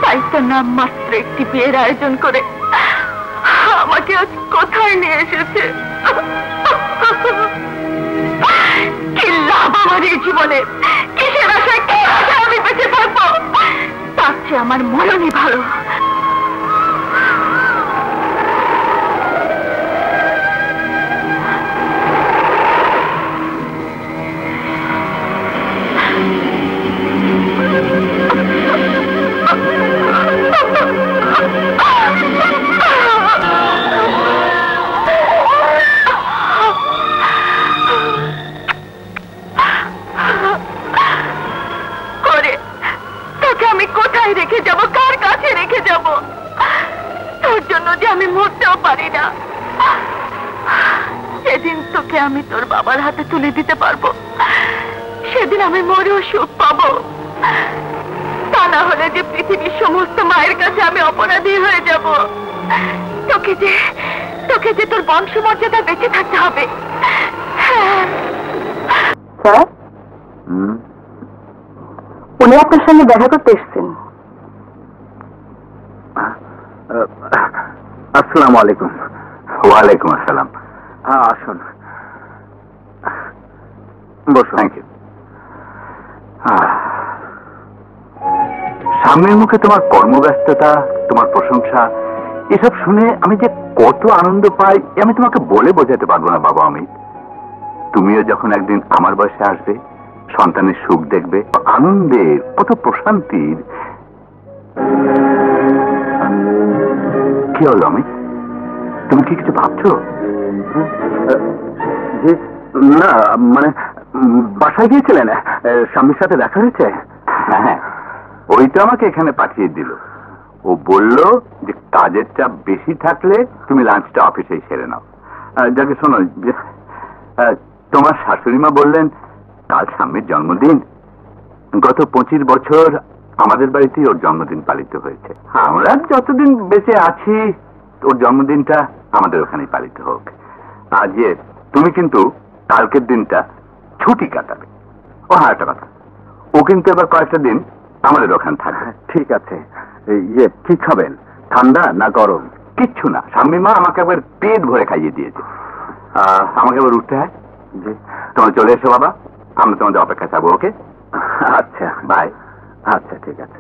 তাই তো নাম মাত্র একটি বিয়ের আয়োজন করে আমাকে আজ কোথায় নিয়ে এসেছে। কি লাভ আমার এই জীবনে? কিসের আশায় কে আশায় আমি বেঁচে থাকবো? তার চেয়ে আমার মরণই ভালো। রেখে যাব, কার কাছে রেখে যাব? তোর জন্য যে আমি মরতেও পারি না। সেদিন তোকে আমি তোর বাবার হাতে তুলে দিতে পারবো, সেদিন আমি মরেও সুখ পাবো। তা না হলে যে পৃথিবীর সমস্ত মায়ের কাছে আমি অপরাধী হয়ে যাব। তোকে যে তোর বংশমর্যাদা বেঁচে থাকতে হবে। স্যার, উনি আপনার সঙ্গে দেখা করতে এসছেন। আসসালামু আলাইকুম। ওয়ালাইকুম আসসালাম। হ্যাঁ, আসুন, বসুন। Thank you. সামনের মুখে তোমার কর্মব্যস্ততা, তোমার প্রশংসা, এসব শুনে আমি যে কত আনন্দ পাই আমি তোমাকে বলে বোঝাতে পারবো না বাবা। আমি তুমিও যখন একদিন আমার বয়সে আসবে, সন্তানের সুখ দেখবে, আনন্দের, কত প্রশান্তির। কি হলো অমিত, তুমি কি কিছু ভাবছো? না, মানে বাসায় গিয়েছিলেন, স্বামীর সাথে দেখা হয়েছে? হ্যাঁ, ওই তো আমাকে এখানে পাঠিয়ে দিল। ও বলল যে কাজের চাপ বেশি থাকলে তুমি লাঞ্চটা অফিসেই সেরে নাও। যাকে শোনো, তোমার শাশুড়ি মা বললেন কাল স্বামীর জন্মদিন। গত 25 বছর আমাদের বাড়িতেই ওর জন্মদিন পালিত হয়েছে। আমরা যতদিন বেঁচে আছি ওর জন্মদিনটা আমাদের ওখানেই পালিত হোক। আজ তুমি কিন্তু কালকের দিনটা ছুটি কাটাবে। ও হ্যাঁ, একটা কথা, ও কিন্তু এবার কয়েকটা দিন আমাদের ওখানে থাকবে। ঠিক আছে। কি খাবেন, ঠান্ডা না গরম? কিচ্ছু না, স্বামী মা আমাকে একবার পেট ভরে খাইয়ে দিয়েছে। আমাকে এবার উঠতে হয়। তোমরা চলে এসো বাবা, আমরা তোমাদের অপেক্ষা থাকবো। ওকে? আচ্ছা, বাই। আচ্ছা, ঠিক আছে।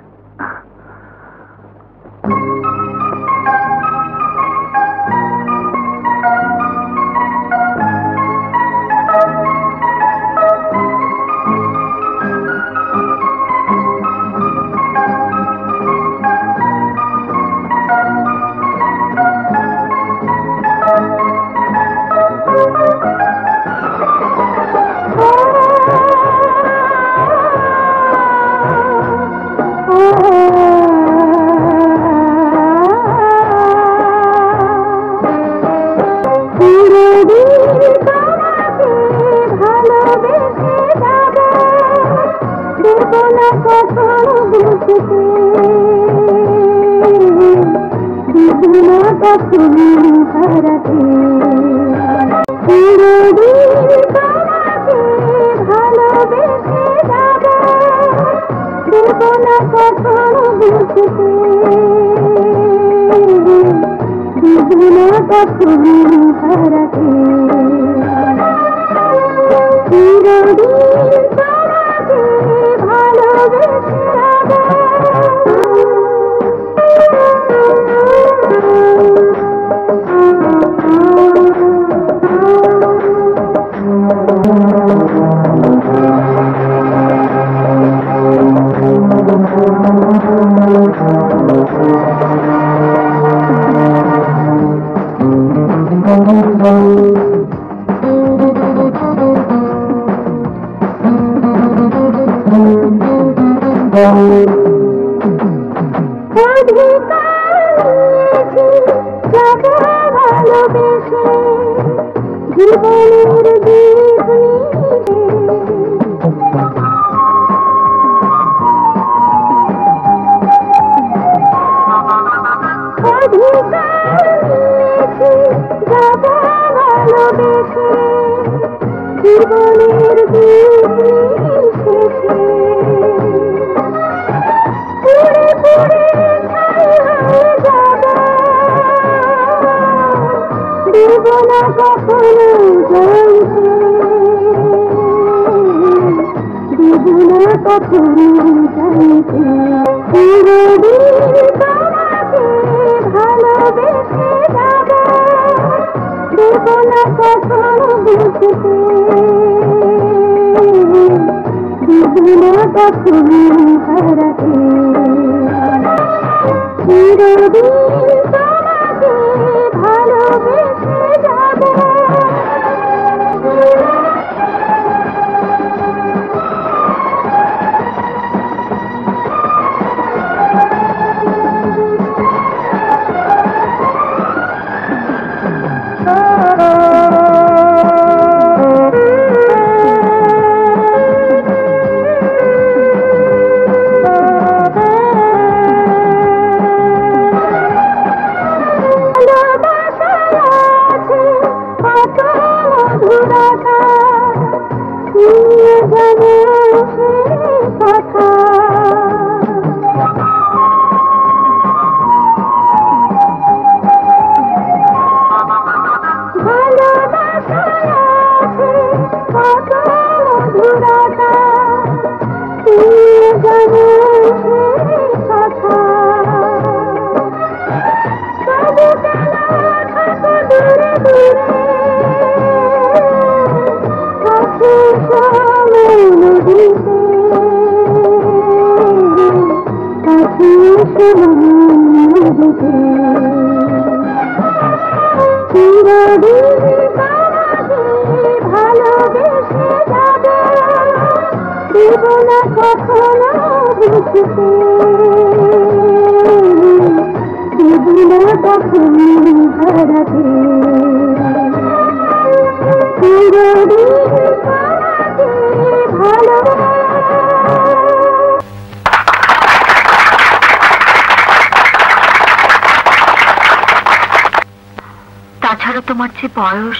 তাছাড়া তোমার যে বয়স,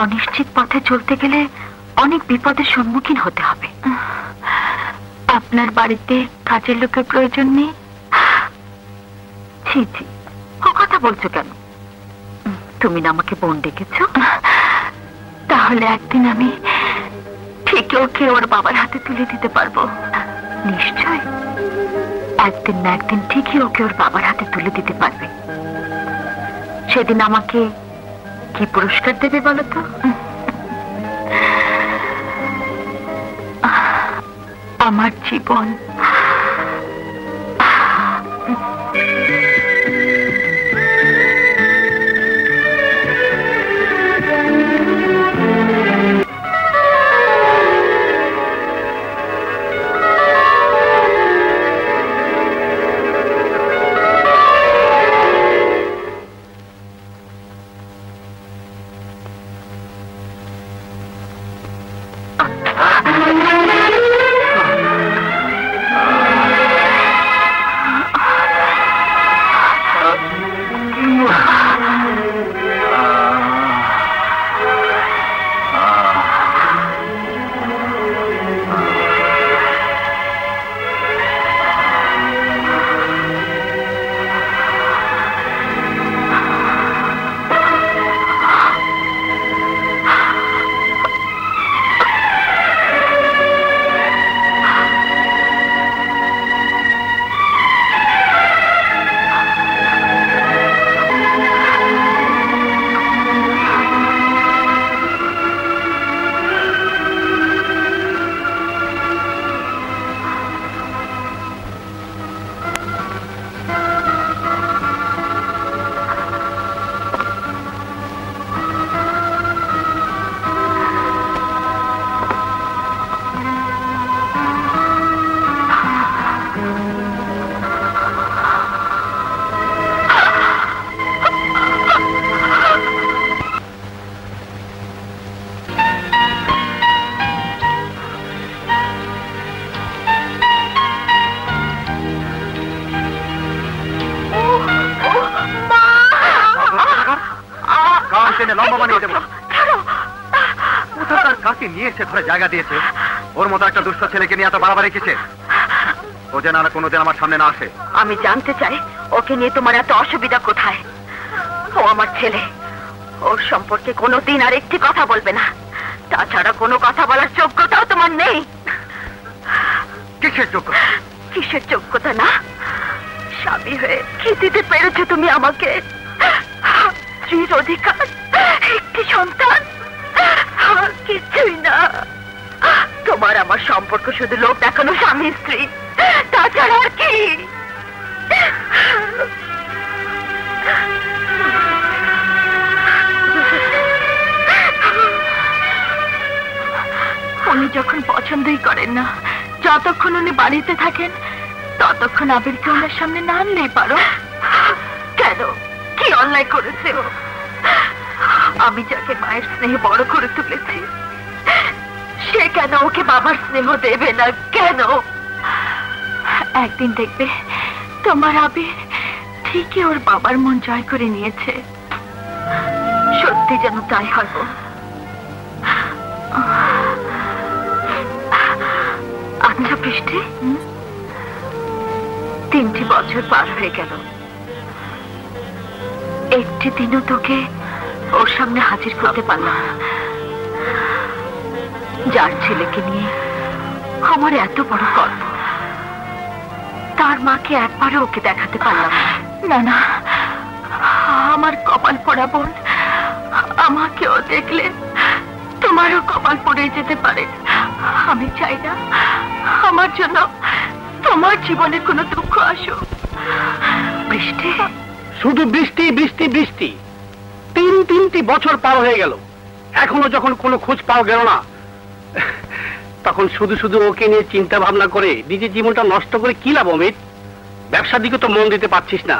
অনিশ্চিত পথে চলতে গেলে অনেক বিপদের সম্মুখীন হতে হবে। আপনার বাড়িতে কাজের লোকের প্রয়োজন নেই? ছি ছি, ও কথা বলছো কেন? তুমি না আমাকে বোন ডেকেছ? তাহলে একদিন আমি ঠিক ওকে ওর বাবার হাতে তুলে দিতে পারবো। নিশ্চয় একদিন না একদিন ঠিকই ওকে ওর বাবার হাতে তুলে দিতে পারবে। সেদিন আমাকে কি পুরস্কার দেবে বলো তো? আমার জীবন। লম্বা বানিয়ে দেবো। কাকে নিয়ে এসে ঘরে জায়গা দিয়েছে? ওর মতো একটা দুষ্ট ছেলেকে নিয়ে এত বাড়াবাড়ি কিসে? ও যেন আর কোনোদিন আমার সামনে না আসে। আমি জানতে চাই ওকে নিয়ে তোমার এত অসুবিধা কোথায়? ও আমার ছেলে, ওর সম্পর্কে কোনোদিন আর একটি কথা বলবে না। তাছাড়া কোনো কথা বলার যোগ্যতাও তোমার নেই। কিসের যোগ্যতা? কিসের যোগ্যতা না? স্বামী হয়ে কি দিতে পেরেছো তুমি আমাকে? স্ত্রীর অধিকার, একটি সন্তান, আর কিছুই না। তোমার আমার সম্পর্ক শুধু লোক দেখানো স্বামী স্ত্রী, তাছাড়া আর কি? উনি যখন পছন্দই করেন না, যতক্ষণ উনি বাড়িতে থাকেন ততক্ষণ আবিরকে ওনার সামনে না আনলেই পারো। কেন? কি অন্যায় করেছে ও? আমি যাকে মায়ের স্নেহে বড় করে তুলেছি, সে কেন ওকে বাবার স্নেহ দেবে না? কেন? একদিন দেখবে তোমার আবির ঠিকই ওর বাবার মন জয় করে নিয়েছে। সত্যি যেন তাই হয়। আচ্ছা বৃষ্টি, 3টি বছর পার হয়ে গেল, একটি দিনও তোকে ওর সামনে হাজির করতে পারলাম না। যার ছেলেকে নিয়ে আমার এত বড় গর্ব, তার মাকে একবারও ওকে দেখাতে পারলাম না। না, আমার কপাল পোড়া বোন, আমাকেও দেখলে তোমারও কপাল পড়ে যেতে পারে। আমি চাই না আমার জন্য তোমার জীবনে কোনো দুঃখ আসুক। বৃষ্টি, শুধু বৃষ্টি বৃষ্টি বৃষ্টি। 3টি বছর পার হয়ে গেল, এখনো যখন কোনো খোঁজ পাওয়া গেল না, তখন শুধু শুধু ওকে নিয়ে চিন্তা ভাবনা করে নিজের জীবনটা নষ্ট করে কি লাভ অমিত? ব্যবসার দিকে তো মন দিতে পারছিস না,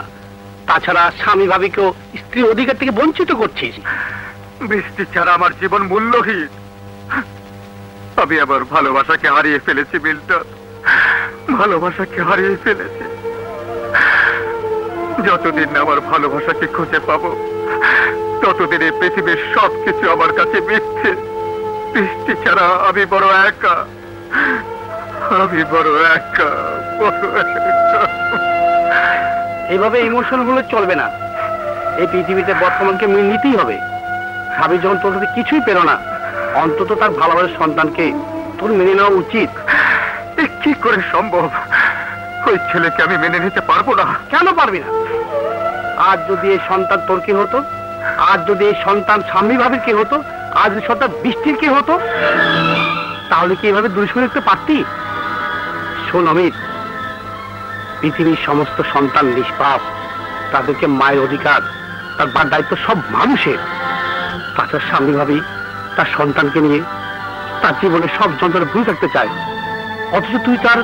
তাছাড়া স্বামী ভাবিকেও স্ত্রী অধিকার থেকে বঞ্চিত করছিস। বৃষ্টি ছাড়া আমার জীবন মূল্যহীন। আমি আমার ভালোবাসাকে হারিয়ে ফেলেছি মিল্টন, ভালোবাসাকে হারিয়ে ফেলেছি। যতদিন না আমার ভালোবাসাকে খুঁজে পাবো, ততদিন এই পৃথিবীর সবকিছু আমার কাছে মিথ্যে। বৃষ্টি ছাড়া আমি বড় একা, আমি বড় একা, বড় একা। এইভাবে ইমোশন হলে চলবে না। এই পৃথিবীতে বর্তমানকে মেনে নিতেই হবে। স্বামী যখন তোর সাথে কিছুই পেল না, অন্তত তার ভালোবাসার সন্তানকে তোর মেনে নেওয়া উচিত। কি করে সম্ভব? ওই ছেলেকে আমি মেনে নিতে পারবো না। কেন পারবি না? আজ যদি এই সন্তান তোর কি হতো, আজ যদি এই সন্তান স্বামী ভাবির কি হতো, আজ যদি সন্তান বৃষ্টির কি হতো, তাহলে কি এভাবে দুশ্মনী দেখতে পারতি? শোন অমিত, পৃথিবীর সমস্ত সন্তান নিষ্পাপ, তাদেরকে মায়ের অধিকার, তার বার দায়িত্ব সব মানুষের। তাছাড়া স্বামী ভাবি তার সন্তানকে নিয়ে তার জীবনে সব যন্ত্রণা ভুলে থাকতে চায়, অথচ তুই তার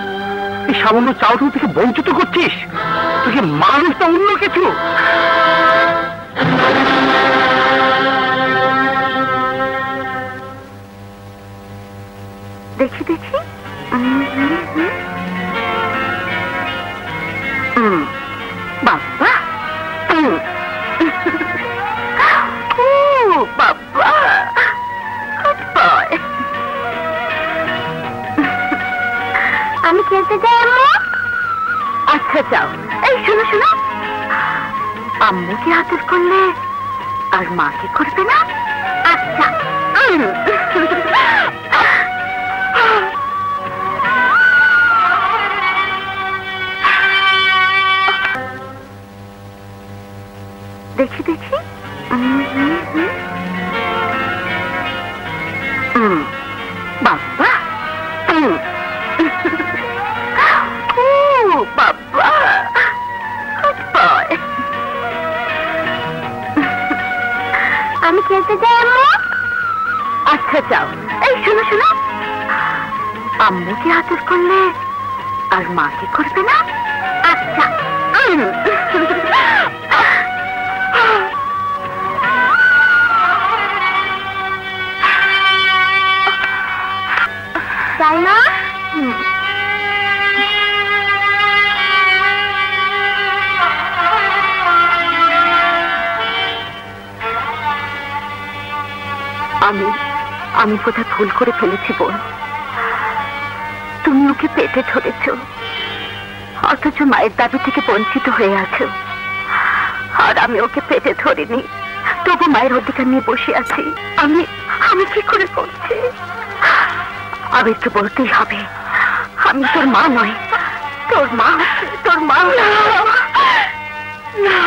এই সামান্য চাউটুকু থেকে বঞ্চিত করছিস। তুই কি মানুষটা অন্য কিছু? দেখি দেখি, বাবা, বাবা, আমি খেলতে যাই আম্মু। আচ্ছা যাও। এই শোনো শোনো, আম্মুকে আদর করলে আর মাকে করবে না? আচ্ছা। দেখি দেখি, বাবা, বাবা, আমি খেলতে যাই আম্মু। আচ্ছা যাও। এই শোনো শোনো, আম্মুকে আদর করলে আর মাকে করবে না? আচ্ছা। তাই না? আমি আমি বোধহয় ভুল করে ফেলেছি বোন। তুমি ওকে পেটে ধরেছ, অথচ মায়ের দাবি থেকে বঞ্চিত হয়ে আছো। আর আমি ওকে পেটে ধরিনি, তবু মায়ের অধিকার নিয়ে বসে আছি। আমি আমি কি করে করছি? আবিরকে বলতেই হবে আমি তোর মা নয়, তোর মা তোর মা। না,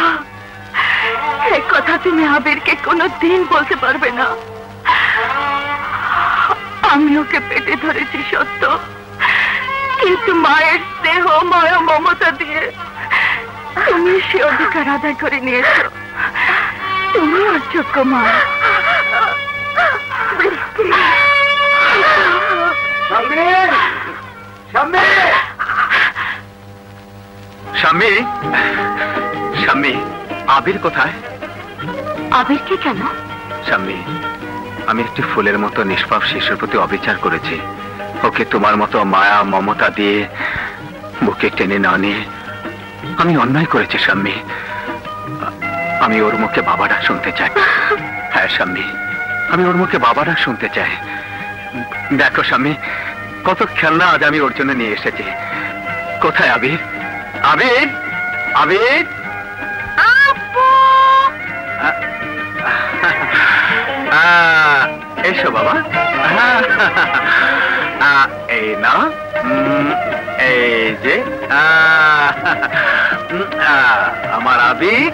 এই কথা তুমি আবিরকে কোনোদিন বলতে পারবে না। আমি ওকে পেটে ধরেছি সত্য, কিন্তু মায়ের স্নেহ মায়া মমতা দিয়ে তুমি সে অধিকার আদায় করে নিয়েছো। তুমি ওর যোগ্য মা। স্বামী, স্বামী, আবির কোথায়? আবিরকে কেন? স্বামী, আমি একটি ফুলের মতো নিষ্পাপ শিশুর প্রতি অবিচার করেছি। ওকে তোমার মতো মায়া মমতা দিয়ে বুকে টেনে না নিয়ে আমি অন্যায় করেছি স্বামী। আমি ওর মুখে বাবা ডাক শুনতে চাই। হ্যাঁ স্বামী, আমি ওর মুখে বাবা ডাক শুনতে চাই। দেখো স্বামী, কত খেলনা আজ আমি ওর জন্য নিয়ে এসেছি। কোথায় আবির? আবির, আবির, এসো বাবা। এই না, এই যে আমার আবির।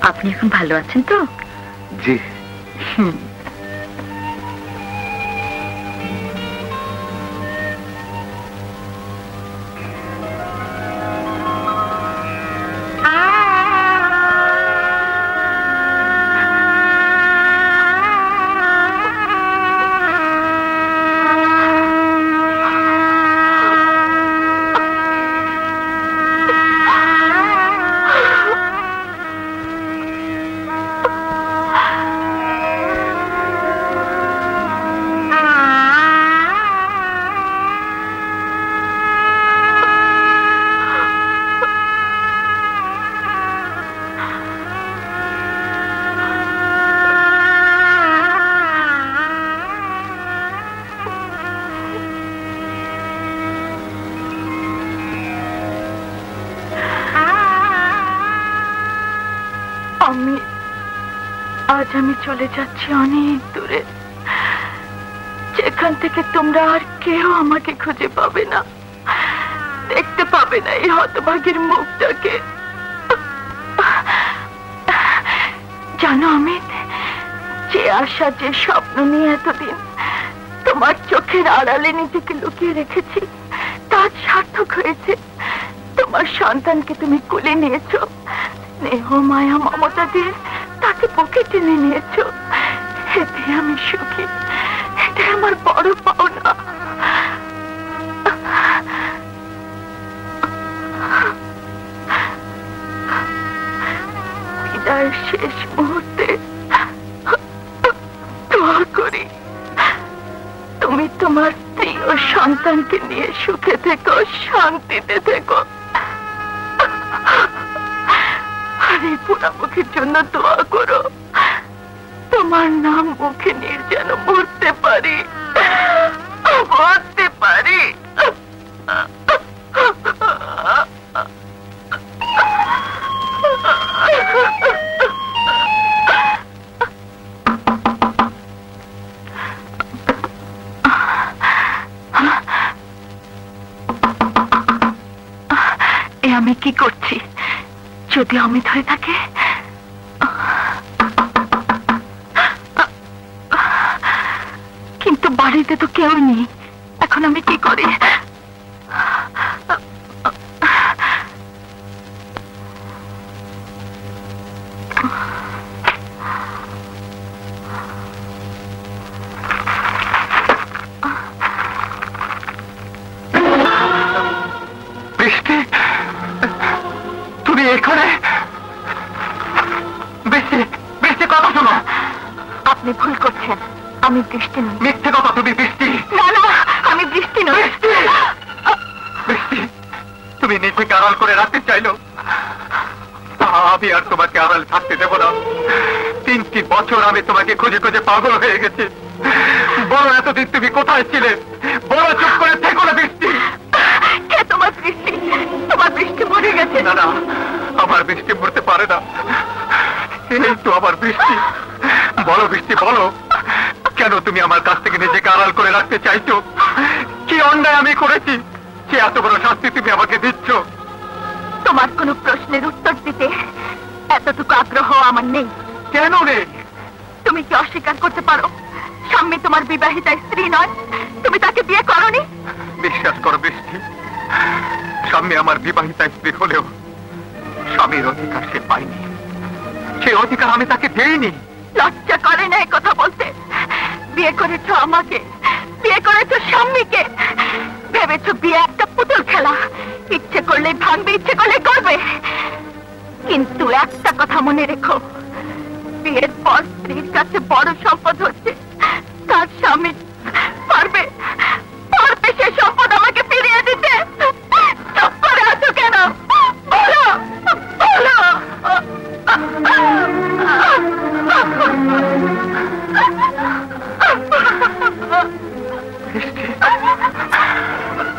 আপনি এখন ভালো আছেন তো? জি। আজ আমি চলে যাচ্ছি অনেক দূরে, যেখান থেকে তোমরা আর কেউ আমাকে খুঁজে পাবে না, দেখতে পাবে না এই হতভাগীর মুখটাকে। জানো অমিত, যে আশা যে স্বপ্ন নিয়ে এতদিন তোমার চোখের আড়ালে নিজেকে লুকিয়ে রেখেছি, তা সার্থক হয়েছে। তোমার সন্তানকে তুমি কোলে নিয়েছো, স্নেহ মায়া মমতা দিয়ে তাকে বুকে টেনে নিয়েছো। এতে আমি সুখী, এটা আমার বড় পাওনা। বিদায়ের শেষ মুহূর্তে দোয়া করি তুমি তোমার স্ত্রী ও সন্তানকে নিয়ে সুখে থেকো, শান্তিতে থেকো। আর এই পোড়ামুখীর জন্য দোয়া করো তোমার নাম মুখে নিয়ে যেন মরতে পারি, মরতে পারি। আমি কি করছি? যদি অমিত হয়ে থাকে, কিন্তু বাড়িতে তো কেউ নেই, এখন আমি কি করি? আপনি ভুল করছেন, আমি বৃষ্টি নই। মিথ্যে কথা, তুমি বৃষ্টি। না না, আমি বৃষ্টি নই। বৃষ্টি, তুমি নিজেকে আড়াল করে রাখতে চাইলো, আমি আর তোমাকে আড়াল থাকতে দেব না। 3টি বছর আমি তোমাকে খুঁজে খুঁজে পাগল হয়ে গেছি। বড়, এতদিন তুমি কোথায় ছিলে? বড়, চুপ করে থেকো না বৃষ্টি। কে তোমার বৃষ্টি? তোমার বৃষ্টি মরে গেছে। না না, আমার বৃষ্টি মরতে পারে না। এই তো আমার বৃষ্টি। বলো বৃষ্টি, বলো, কেন তুমি আমার কাছ থেকে নিজেকে আড়াল করে রাখতে চাইছো? কি অন্যায় আমি করেছি যে এত বড় শাস্তি তুমি আমাকে দিচ্ছ? তোমার কোনো প্রশ্নের উত্তর দিতে এতটুকু আগ্রহ আমার নেই। কেন নেই? তুমি কি অস্বীকার করতে পারো স্বামী তোমার বিবাহিতা স্ত্রী নয়? তুমি তাকে বিয়ে করনি? বিশ্বাস করো বৃষ্টি, স্বামী আমার বিবাহিতা স্ত্রী হলেও স্বামীর অধিকার সে পায়নি। সে অধিকার আমি তাকে দেইনি। লজ্জা করে না এই কথা বলতে? বিয়ে করেছো আমাকে, বিয়ে করেছো স্বামীকে, ভেবেছো বিয়ে একটা পুতুল খেলা, ইচ্ছে করলে ভাঙবে, ইচ্ছে করলে করবে। কিন্তু একটা কথা মনে রেখো, বিয়ের পর স্ত্রীর কাছে বড় সম্পদ হচ্ছে তার স্বামী। পারবে পারবে সে সম্পদ আমাকে ফিরিয়ে দিতে? চুপ করে আছো কেন? বলো বলো।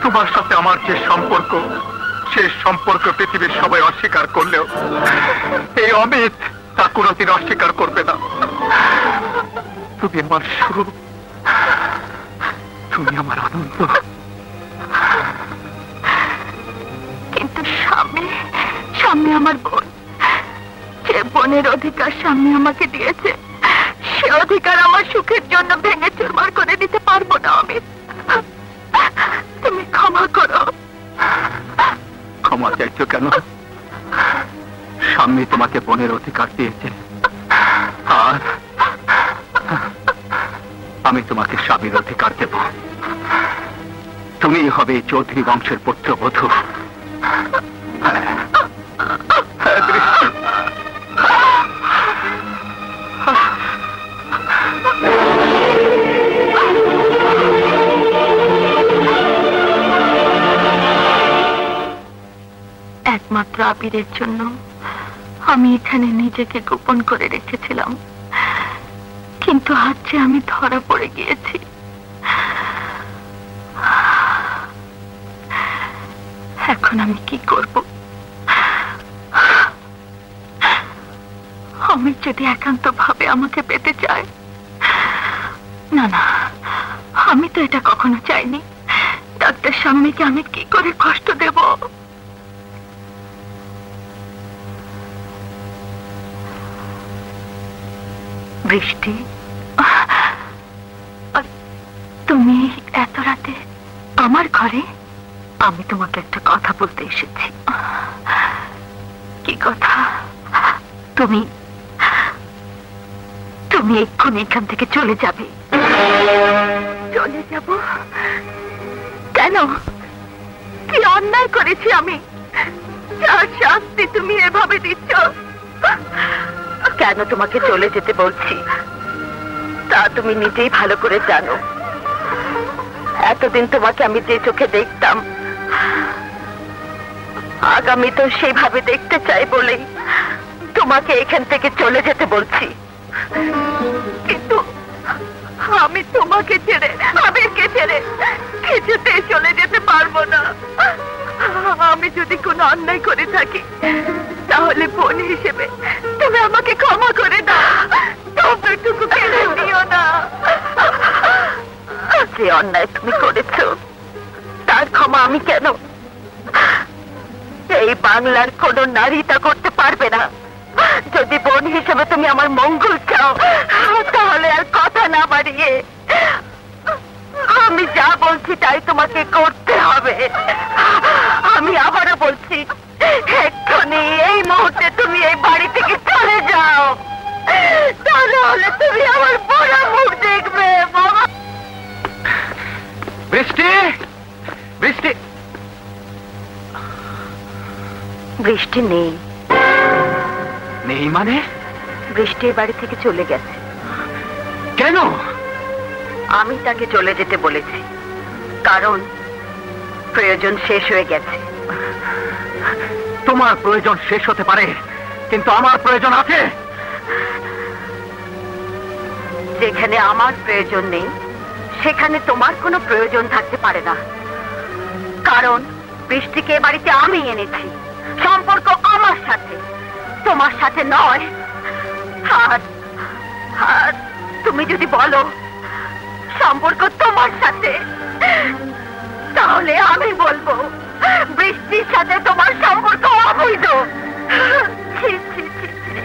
তোমার সাথে আমার যে সম্পর্ক, সে সম্পর্ক পৃথিবীর সবাই অস্বীকার করলেও এই অমিত তা কোনোদিন অস্বীকার করবে না। তুমি আমার সুখ, তুমি আমার আনন্দ। কিন্তু স্বামী, স্বামী আমার বোন। যে বোনের অধিকার স্বামী আমাকে দিয়েছে, সে অধিকার আমার সুখের জন্য ভেঙে চুরমার করে দিতে পারবো না অমিত। তুমি ক্ষমা করো। ক্ষমা চাইছো কেন? স্বামী তোমাকে বোনের অধিকার দিয়েছে, আর আমি তোমাকে স্বামীর অধিকার দেব। তুমি হবে চৌধুরী বংশের পুত্রবধূ। একমাত্র আবিরের জন্য আমি এখানে নিজেকে গোপন করে রেখেছিলাম, কিন্তু আজ যে আমি ধরা পড়ে গিয়েছি। এখন আমি কি করব? আমি যদি একান্ত ভাবে আমাকে পেতে চায়, না না, আমি তো এটা কখনো চাইনি। ডাক্তার স্বামীকে আমি কি করে কষ্ট দেব? বৃষ্টি, তুমি এত রাতে আমার ঘরে? আমি তোমাকে একটা কথা বলতে এসেছি। কি কথা? তুমি তুমি এক্ষুনি এখান থেকে চলে যাবে। চলে যাব? কেন? কি অন্যায় করেছি আমি যার শাস্তি তুমি এভাবে দিচ্ছ? কেন তোমাকে চলে যেতে বলছি তা তুমি নিজেই ভালো করে জানো। এতদিন তোমাকে আমি যে চোখে দেখতাম, আগামী তো সেইভাবে দেখতে চাই বলেই তোমাকে এখান থেকে চলে যেতে বলছি। কিন্তু আমি তোমাকে ছেড়ে, আবিরকে ছেড়ে কিছুতেই চলে যেতে পারবো না। আমি যদি কোনো অন্যায় করে থাকি তাহলে বোন হিসেবে তুমি আমাকে ক্ষমা করে দাও। তবুটুকু কেড়ে নিও না। যে অন্যায় তুমি করেছো তার ক্ষমা আমি কেন? এই বাংলার কোন নারী তা করতে পারবে না। যদি বোন হিসেবে তুমি আমার মঙ্গল চাও তাহলে আর কথা না বাড়িয়ে আমি যা বলছি তাই তোমাকে করতে হবে। আমি আবারও বলছি, এক্ষুনি এই মুহূর্তে তুমি এই বাড়ি থেকে চলে যাও, তাহলে তুমি আমার বড় মুখ দেখবে। বাবা, বৃষ্টি, বৃষ্টি, বৃষ্টি নেই। নেই মানে? বৃষ্টির বাড়ি থেকে চলে গেছে। কেন? আমি তাকে চলে যেতে বলেছি, কারণ প্রয়োজন শেষ হয়ে গেছে। তোমার প্রয়োজন শেষ হতে পারে, কিন্তু আমার প্রয়োজন আছে। যেখানে আমার প্রয়োজন নেই সেখানে তোমার কোনো প্রয়োজন থাকতে পারে না, কারণ বৃষ্টিকে এ বাড়িতে আমি এনেছি। সম্পর্ক আমার সাথে, তোমার সাথে নয়। আর তুমি যদি বলো সম্পর্ক তোমার সাথে, তাহলে আমি বলবো বৃষ্টির সাথে তোমার সম্পর্ক অবৈধ। ছি, ছি, ছি, ছি।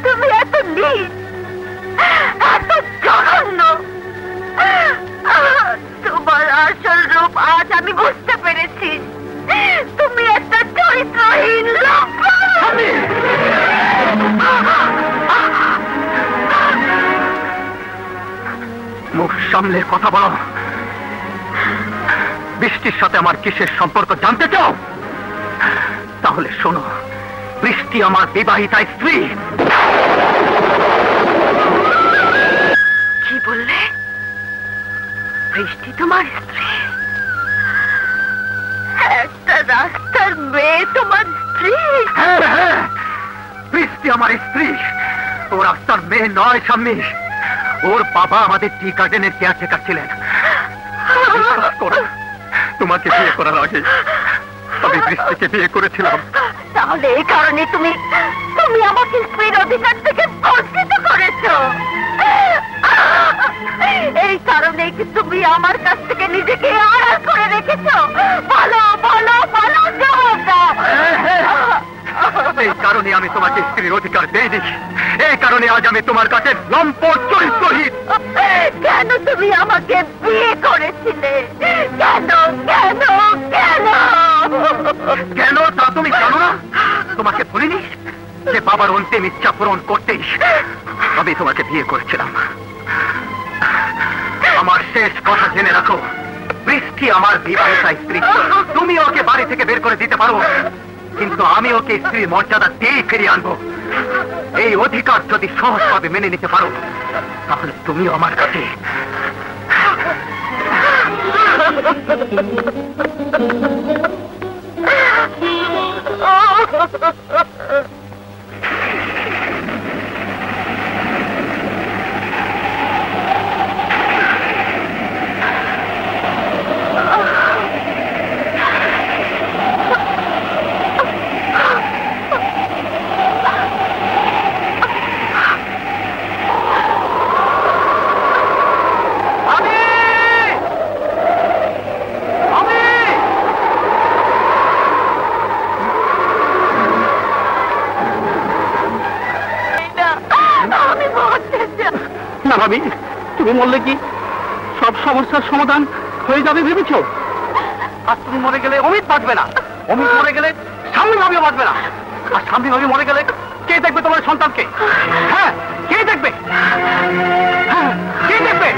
তুমি এত নীচ, এত জঘন্য। তোমার আসল রূপ আজ আমি বুঝতে পেরেছি। তুমি একটা চরিত্রহীন লোক। মুখ সামলে কথা বলো। বৃষ্টির সাথে আমার কিসের সম্পর্ক জানতে চাও? তাহলে শোনো, বৃষ্টি আমার বিবাহিতা স্ত্রী। কি বললে? বৃষ্টি তোমার স্ত্রী? একটা রাস্তার মেয়ে তোমার স্ত্রী? হ্যাঁ হ্যাঁ, বৃষ্টি আমার স্ত্রী। ও রাস্তার মেয়ে নয় স্বামী। ওর বাবা আমাদের টি গার্ডেনের কেয়ারটেকার ছিলেন। তোমাকে বিয়ে করার আগে আমি বৃষ্টিকে বিয়ে করেছিলাম। তাহলে এই কারণে তুমি আমাকে স্ত্রীর অধিকার থেকে বঞ্চিত করেছো। এই কারণে কি তুমি আমার কাছ থেকে নিজেকে আড়াল করে রেখেছো? বলো বলো বলো, জবাব দাও। এই কারণে আমি তোমাকে স্ত্রীর অধিকার দেইনি। এই কারণে আজ আমি তোমার কাছে লম্পট চরিত্রহীন। কেন তুমি আমাকে বিয়ে করেছিলে? কেন কেন কেন কেন তা তুমি জানো না? তোমাকে বলিনি যে বাবার অন্তিম ইচ্ছা পূরণ করতেই আমি তোমাকে বিয়ে করেছিলাম? আমার শেষ কথা জেনে রাখো, বৃষ্টি আমার বিবাহিতা স্ত্রী। তুমি ওকে বাড়ি থেকে বের করে দিতে পারো, কিন্তু আমি ওকে স্ত্রীর মর্যাদা দিয়েই ফিরিয়ে আনবো। এই অধিকার যদি সহজভাবে মেনে নিতে পারো, তাহলে তুমিও আমার কাছে না ভাবি, তুমি মরলে কি সব সমস্যার সমাধান হয়ে যাবে ভেবেছ? আর তুমি মরে গেলে অমিত বাঁচবে না, অমিত মরে গেলে সামনে ভাবিও বাঁচবে না, আর সামনে ভাবি মরে গেলে কে দেখবে তোমার সন্তানকে? হ্যাঁ, কে দেখবে? হ্যাঁ, কে দেখবে?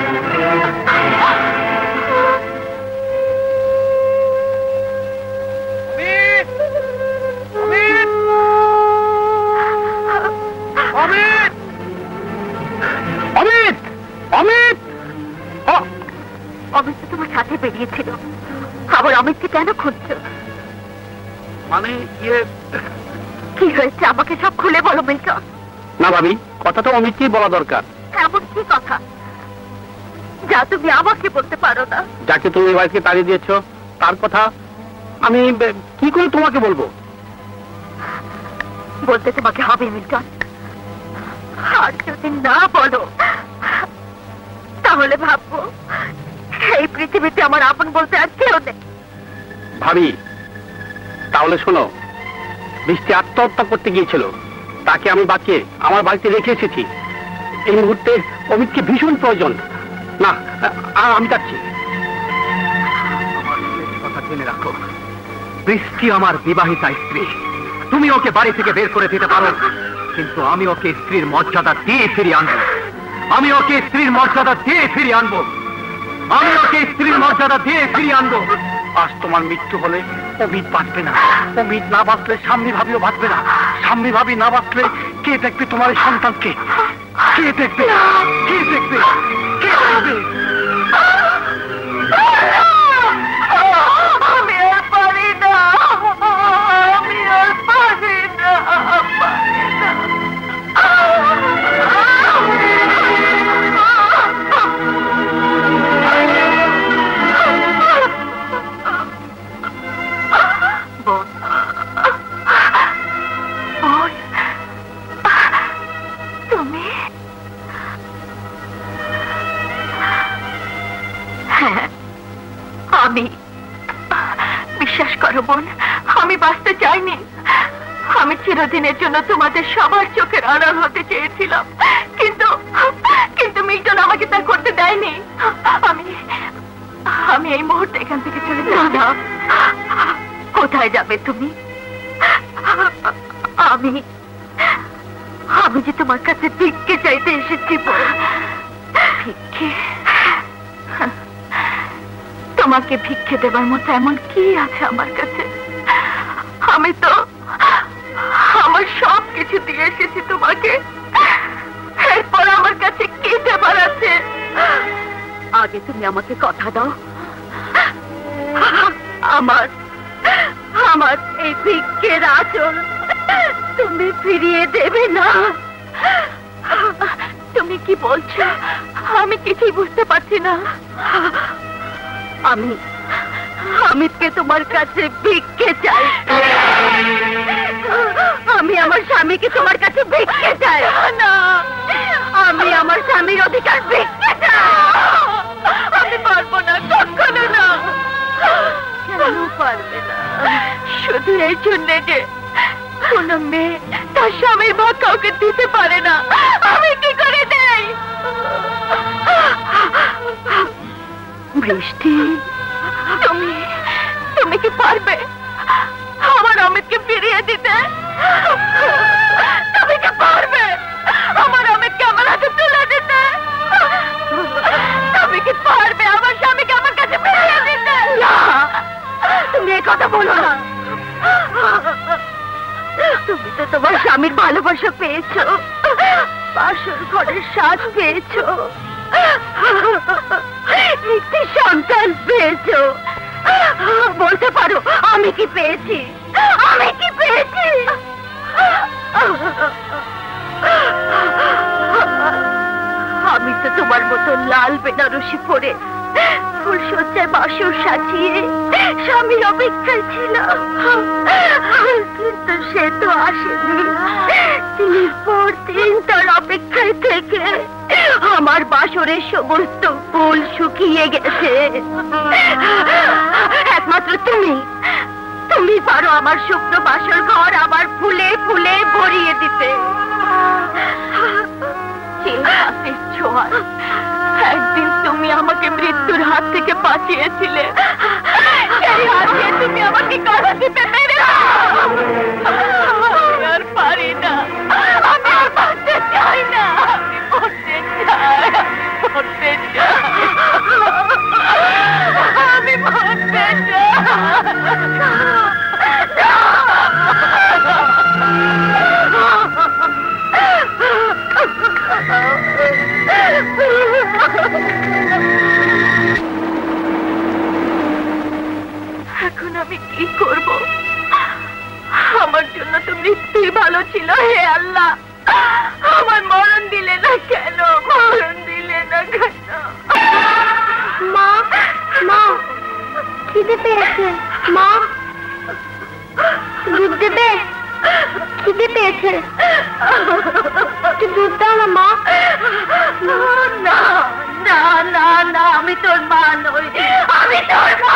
অমিত! অমিত! অমিত! অমিত তো তোমার সাথে বেরিয়েছিল, আবার অমিতকে কেন খুঁজছো? মানে কি হয়েছে আমাকে সব খুলে বলো মিল্টন। না ভাবি, কথাটা অমিতকেই বলা দরকার। এমন কি কথা যা তুমি আমাকে বলতে পারো না? যাকে তুমি বাড়িতে তাড়িয়ে দিয়েছো তার কথা আমি কি করে তোমাকে বলবো? বলতে তোমাকে হবে মিল্টন, আর যদি না বলো তাহলে ভাববো এই পৃথিবীতে আমার আপন বলতে আর কেউ নেই। ভাবি, তাহলে শোনো, বৃষ্টি আত্মহত্যা করতে গিয়েছিল, তাকে আমি বাঁচিয়ে আমার বাড়িতে রেখে এসেছি। এই মুহূর্তে অমিতকে ভীষণ প্রয়োজন। না, আমি যাচ্ছি। আমার শেষ কথা জেনে রাখো, বৃষ্টি আমার বিবাহিতা স্ত্রী। তুমি ওকে বাড়ি থেকে বের করে দিতে পারো, কিন্তু আমি ওকে স্ত্রীর মর্যাদা দিয়ে ফিরিয়ে আনবো। আমি ওকে স্ত্রীর মর্যাদা দিয়ে ফিরিয়ে আনবো। আমি ওকে স্ত্রীর মর্যাদা দিয়ে ফিরিয়ে আনবো। আজ তোমার মৃত্যু হলে অমিত বাঁচবে না, অমিত না বাঁচলে সামনে ভাবিও বাঁচবে না, সামনে ভাবি না বাঁচলে কে দেখবে তোমার এই সন্তানকে? কে দেখবে? কে দেখবে? কে দেখবে? আমি আর পারি না, আমি আর পারি না, পারি না। তুমি? হ্যাঁ, আমি। বিশ্বাস করো বোন, আমি বাঁচতে চাইনি। আমি চিরদিনের জন্য তোমাদের সবার চোখের আড়াল হতে চেয়েছিলাম, কিন্তু কিন্তু মিল্টন আমাকে তা করতে দেয়নি। আমি এই মুহূর্তে এখান থেকে চলে যাব। কোথায় যাবে তুমি? আমি যে তোমার কাছে ভিক্ষে চাইতে এসেছি বোন। ভিক্ষে? তোমাকে ভিক্ষে দেবার মতো এমন কি আছে আমার কাছে? আমি তো আমার সব কিছু দিয়ে এসেছি তোমাকে, এরপর আমার কাছে কি দেবার আছে? আগে তুমি আমাকে কথা দাও, আমার এই ভিক্ষের আঁচল তুমি ফিরিয়ে দেবে না। তুমি কি বলছো? আমি কিছুই বুঝতে পারছি না। আমি তোমার কাছে ভিক্ষে চাই। আমি আমার স্বামীকে তোমার কাছে ভিক্ষে চাই না। আমি আমার স্বামীর অধিকার ভিক্ষে চাই। আমি পারবো না, কখনো না। কেন পারবে না? শুধু এই জন্য যে কোন মেয়ে তার স্বামীর ভাগ কাউকে দিতে পারে না। আমি কি করে দেই? বৃষ্টি, তুমি কি পারবে আমার অমিতকে ফিরিয়ে দিতে? তুমি কি পারবে আমার অমিতকে আমার হাতে তুলে দিতে? তুমি কি পারবে আমার স্বামীকে আমার কাছে ফিরিয়ে দিতে? না, তুমি এই কথা বলো না। তুমি তো তোমার স্বামীর ভালোবাসা পেয়েছো, বাসর ঘরের স্বাদ পেয়েছো, একটি সন্তান পেয়েছো। বলতে পারো আমি কি পেয়েছি? আমি কি পেয়েছি? আমি তো তোমার মতো লাল বেনারসি পরে ফুলসজ্জায় বাসর সাজিয়ে স্বামীর অপেক্ষায় ছিলাম, কিন্তু সে তো আসেনি। দিনের পর দিন তার অপেক্ষায় থেকে আমার বাসরের সমস্ত ফুল শুকিয়ে গেছে। একমাত্র তুমি পারো আমার শুকনো বাসর ঘর আবার ফুলে ফুলে ভরিয়ে দিতে। একদিন তুমি আমাকে মৃত্যুর হাত থেকে বাঁচিয়েছিলে, সেই হাত দিয়ে তুমি আমাকে গলা টিপে মেরে আমি আর পারি না, আমি আর বাঁচতে চাই না, আমি মরতে চাই, মরতে চাই, আমি মরতে চাই। এখন আমি কি করব? আমার জন্য তো মৃত্যুই ভালো ছিল। হে আল্লাহ, আমার মরণ দিলে না কেন? মরণ দিলে না কেন? মা, মা, খিদে পেয়েছে। মা, দুধ দেবে? খিদে পেয়েছে, দুধ দাও না মা। না না না না, আমি তোর মা নই, আমি তোর মা।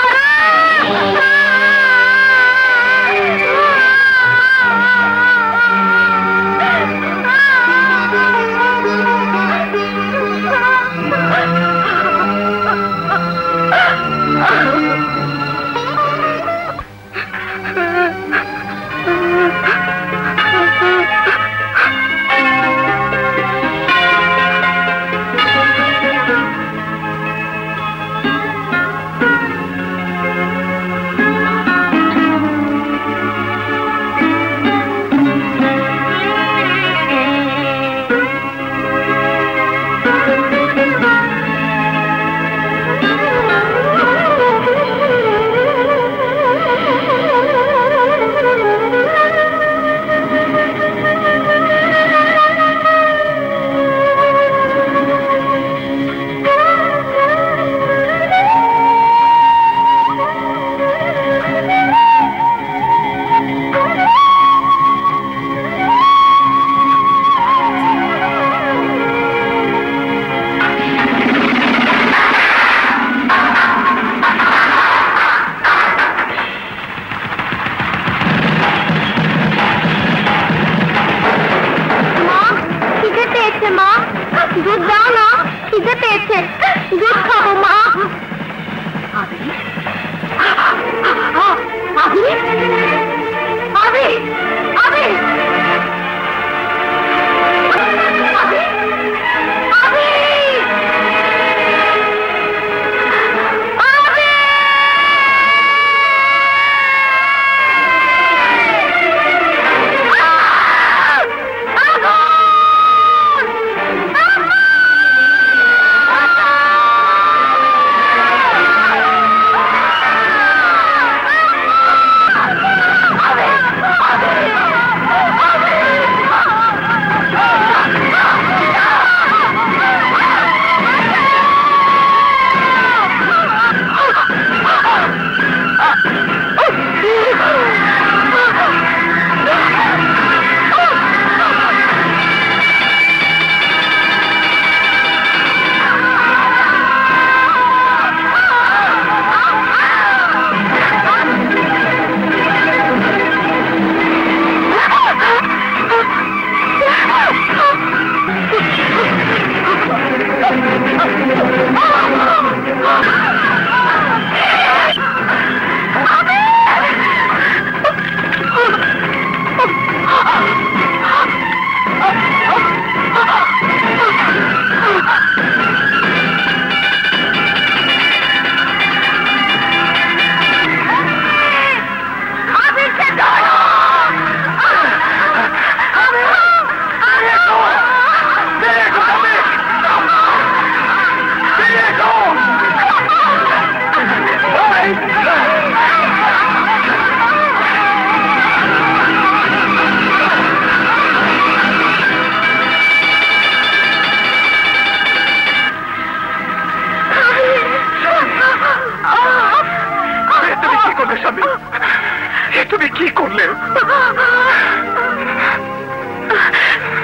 তুমি কি করলে?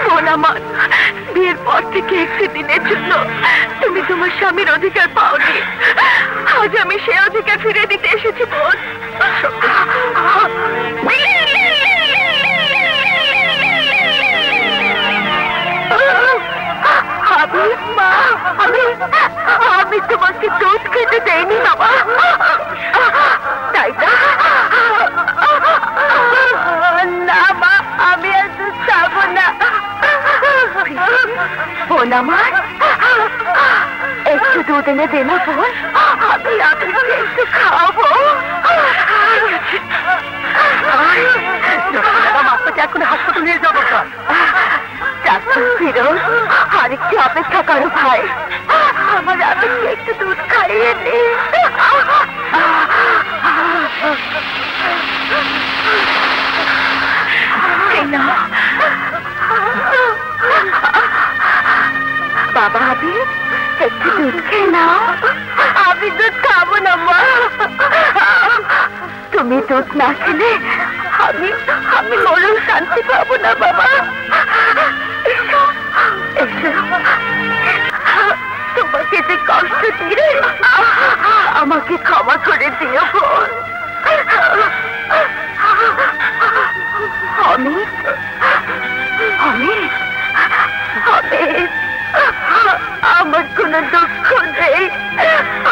বোন আমার, বিয়ের পর থেকে একটি দিনের জন্য তুমি তোমার স্বামীর অধিকার পাওনি। আজ আমি সেই অধিকার ফিরে দিতে এসেছি বোন। আমি তোমাকে দুধ খেতে দেইনি বাবা, তাই না? না মা, আমি আর দুধ খাবো না। বোন আমার, একটু দুধ এনে দে না বোন, আমি আপনাকে একটু খাওয়াবো। আপনাকে এখন হাসপাতাল নিয়ে যাবো। ডাক্তার ফিরোজ, আরেকটু অপেক্ষা করো ভাই, আমার আবেগকে একটু দুধ খাইয়ে নে। বাবা আবির, একটু দুধ খেয়ে নাও। আমি দুধ খাবো না মা। তুমি দুধ না খেলে আমি মরণ শান্তি পাবো না বাবা। তোমাকে যে কষ্ট দিয়ে আমাকে ক্ষমা করে দিও বোন। আমার কোন দুঃখ নেই,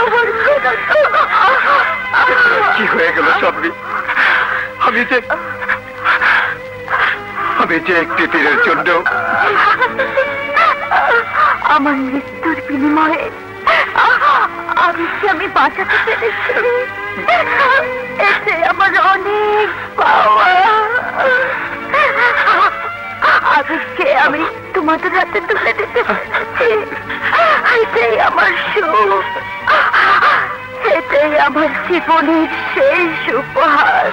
আমার কি হয়ে গেল স্বামী? আমি যে একটি তীরের জন্য আমার মৃত্যুর বিনিময়ে আমি বাঁচাতে পেরেছি, এতে আমার অনেক পাওয়া। আজকে আমি তোমাদের হাতে তুলে দিতে পেরেছি, এটাই আমার সুখ, এটাই আমার জীবনের শেষ উপহার।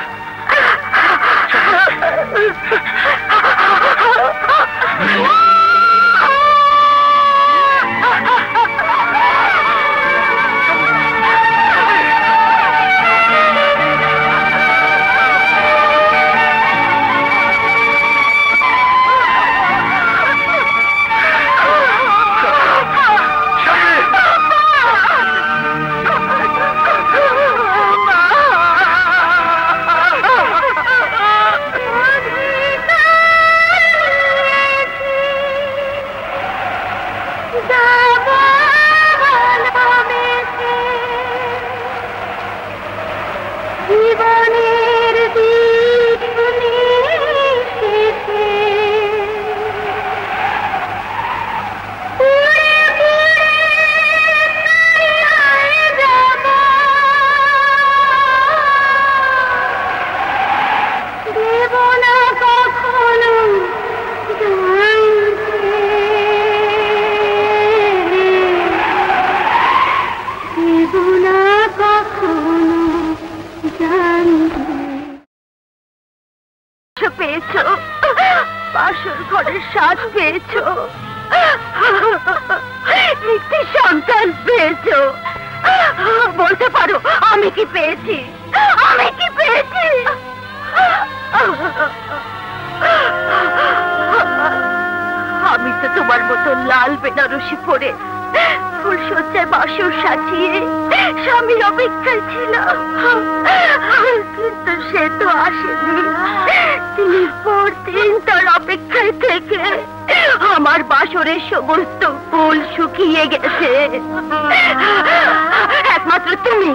বাসর ঘরের স্বাদ পেয়েছো, একটি সন্তান পেয়েছো। বলতে পারো আমি কি পেয়েছি? আমি কি পেয়েছি? আমি তো তোমার মতো লাল বেনারসি পরে ফুলসজ্জায় বাসর সাজিয়ে স্বামীর অপেক্ষায় ছিলাম, কিন্তু সে তো আসেনি। তিনি পরদিন তার অপেক্ষায় থেকে আমার বাসরের সমস্ত ফুল শুকিয়ে গেছে। একমাত্র তুমি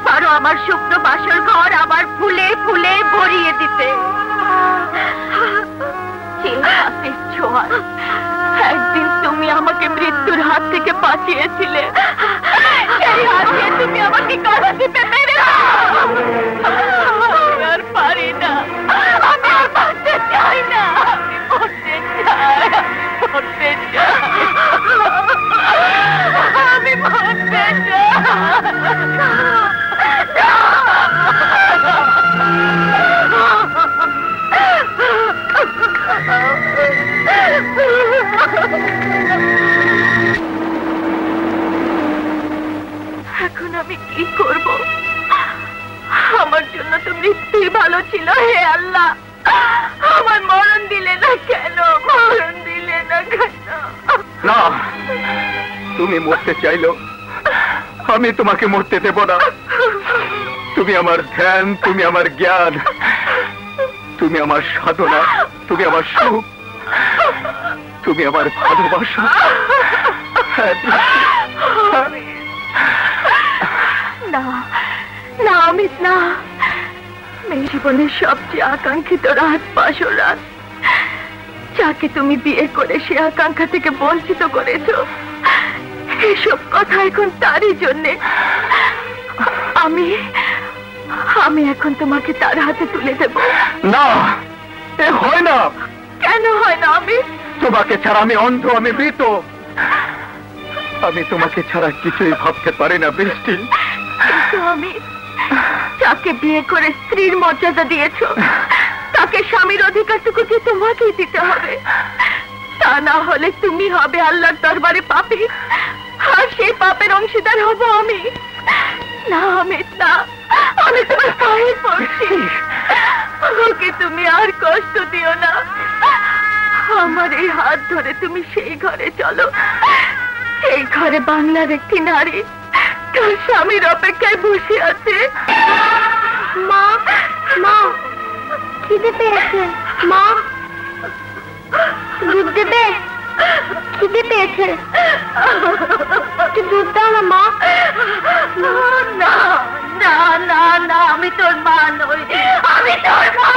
পারো আমার শুকনো বাসর ঘর আবার ফুলে ফুলে ভরিয়ে দিতে। একদিন তুমি আমাকে মৃত্যুর হাত থেকে বাঁচিয়েছিলে, সেই হাত দিয়ে তুমি আমাকে কাঁদা দিতে পেরে। আমি আর পারি না, আমি আর বাঁচতে চাই না, আমি মরতে চাই, মরতে চাই, আমি মরতে চাই। এখন আমি কি করব? আমার জন্য না, তুমি মরতে চাইলো আমি তোমাকে মরতে দেব না। তুমি আমার ধ্যান, তুমি আমার জ্ঞান, তুমি আমার সাধনা, তুমি আমার সুখ, তুমি আমার ভালোবাসা। না না অমিত, না। মেয়ে জীবনের সবচেয়ে আকাঙ্ক্ষিত রাত বাসর রাত, যাকে তুমি বিয়ে করে সে আকাঙ্ক্ষা থেকে বঞ্চিত করেছ। এসব কথা এখন তারই জন্যে। আমি আমি এখন তোমাকে তার হাতে তুলে দেব। না, এ হয় না। কেন হয় না অমিত? তোমাকে ছাড়া আমি অন্ধ, আমি মৃত। আমি তোমাকে ছাড়া কিছুই ভাবতে পারি না বৃষ্টি। কিন্তু অমিত, যাকে বিয়ে করে স্ত্রীর মর্যাদা দিয়েছ, তাকে স্বামীর অধিকারটুকু যে তোমাকেই দিতে হবে। তা না হলে তুমি হবে আল্লাহর দরবারে পাপী, আর সেই পাপের অংশীদার হব আমি। না অমিত, না, আমি তোমার পায়ে পড়ছি। ওকে তুমি আর কষ্ট দিও না। আমার এই হাত ধরে তুমি সেই ঘরে চলো, সেই ঘরে বাংলার একটি নারী তার স্বামীর অপেক্ষায় বসে আছে। মা, মা, খিদে পেয়েছে। মা, দুধ দেবে? খিদে পেয়েছে, একটু দুধ দাও না মা। না না না না, আমি তোর মা নই, আমি তোর মা।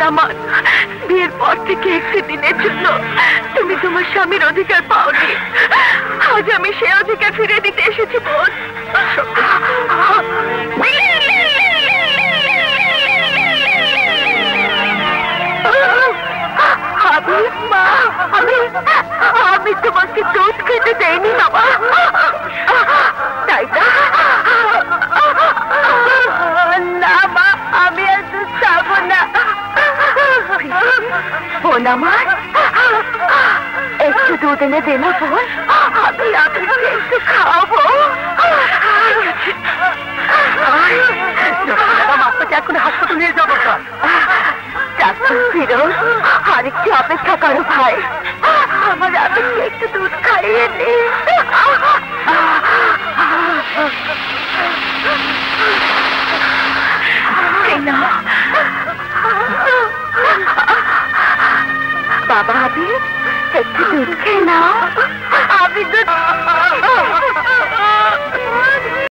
আমার বিয়ের পর থেকে একটি দিনের জন্য তুমি তোমার স্বামীর অধিকার পাওনি। আজ আমি সেই অধিকার ফিরে দিতে এসেছি বোন। আমি তোমাকে দুধ খেতে দেইনি বাবা, তাই না মা, আমি আর দুধ খাবো না। বোন আমার, একটু দুধ এনে দে না বোন, আমি আপনাকে একটু খাওয়াবো। আপনাকে এখন হাসপাতাল নিয়ে যাবো। ডাক্তার ফিরোজ, আরেকটু অপেক্ষা করো ভাই, আমার আবেগকে একটু দুধ খাইয়ে নে। বাবা আবি, একটু দুধ খেয়ে নাও। আমি দুধ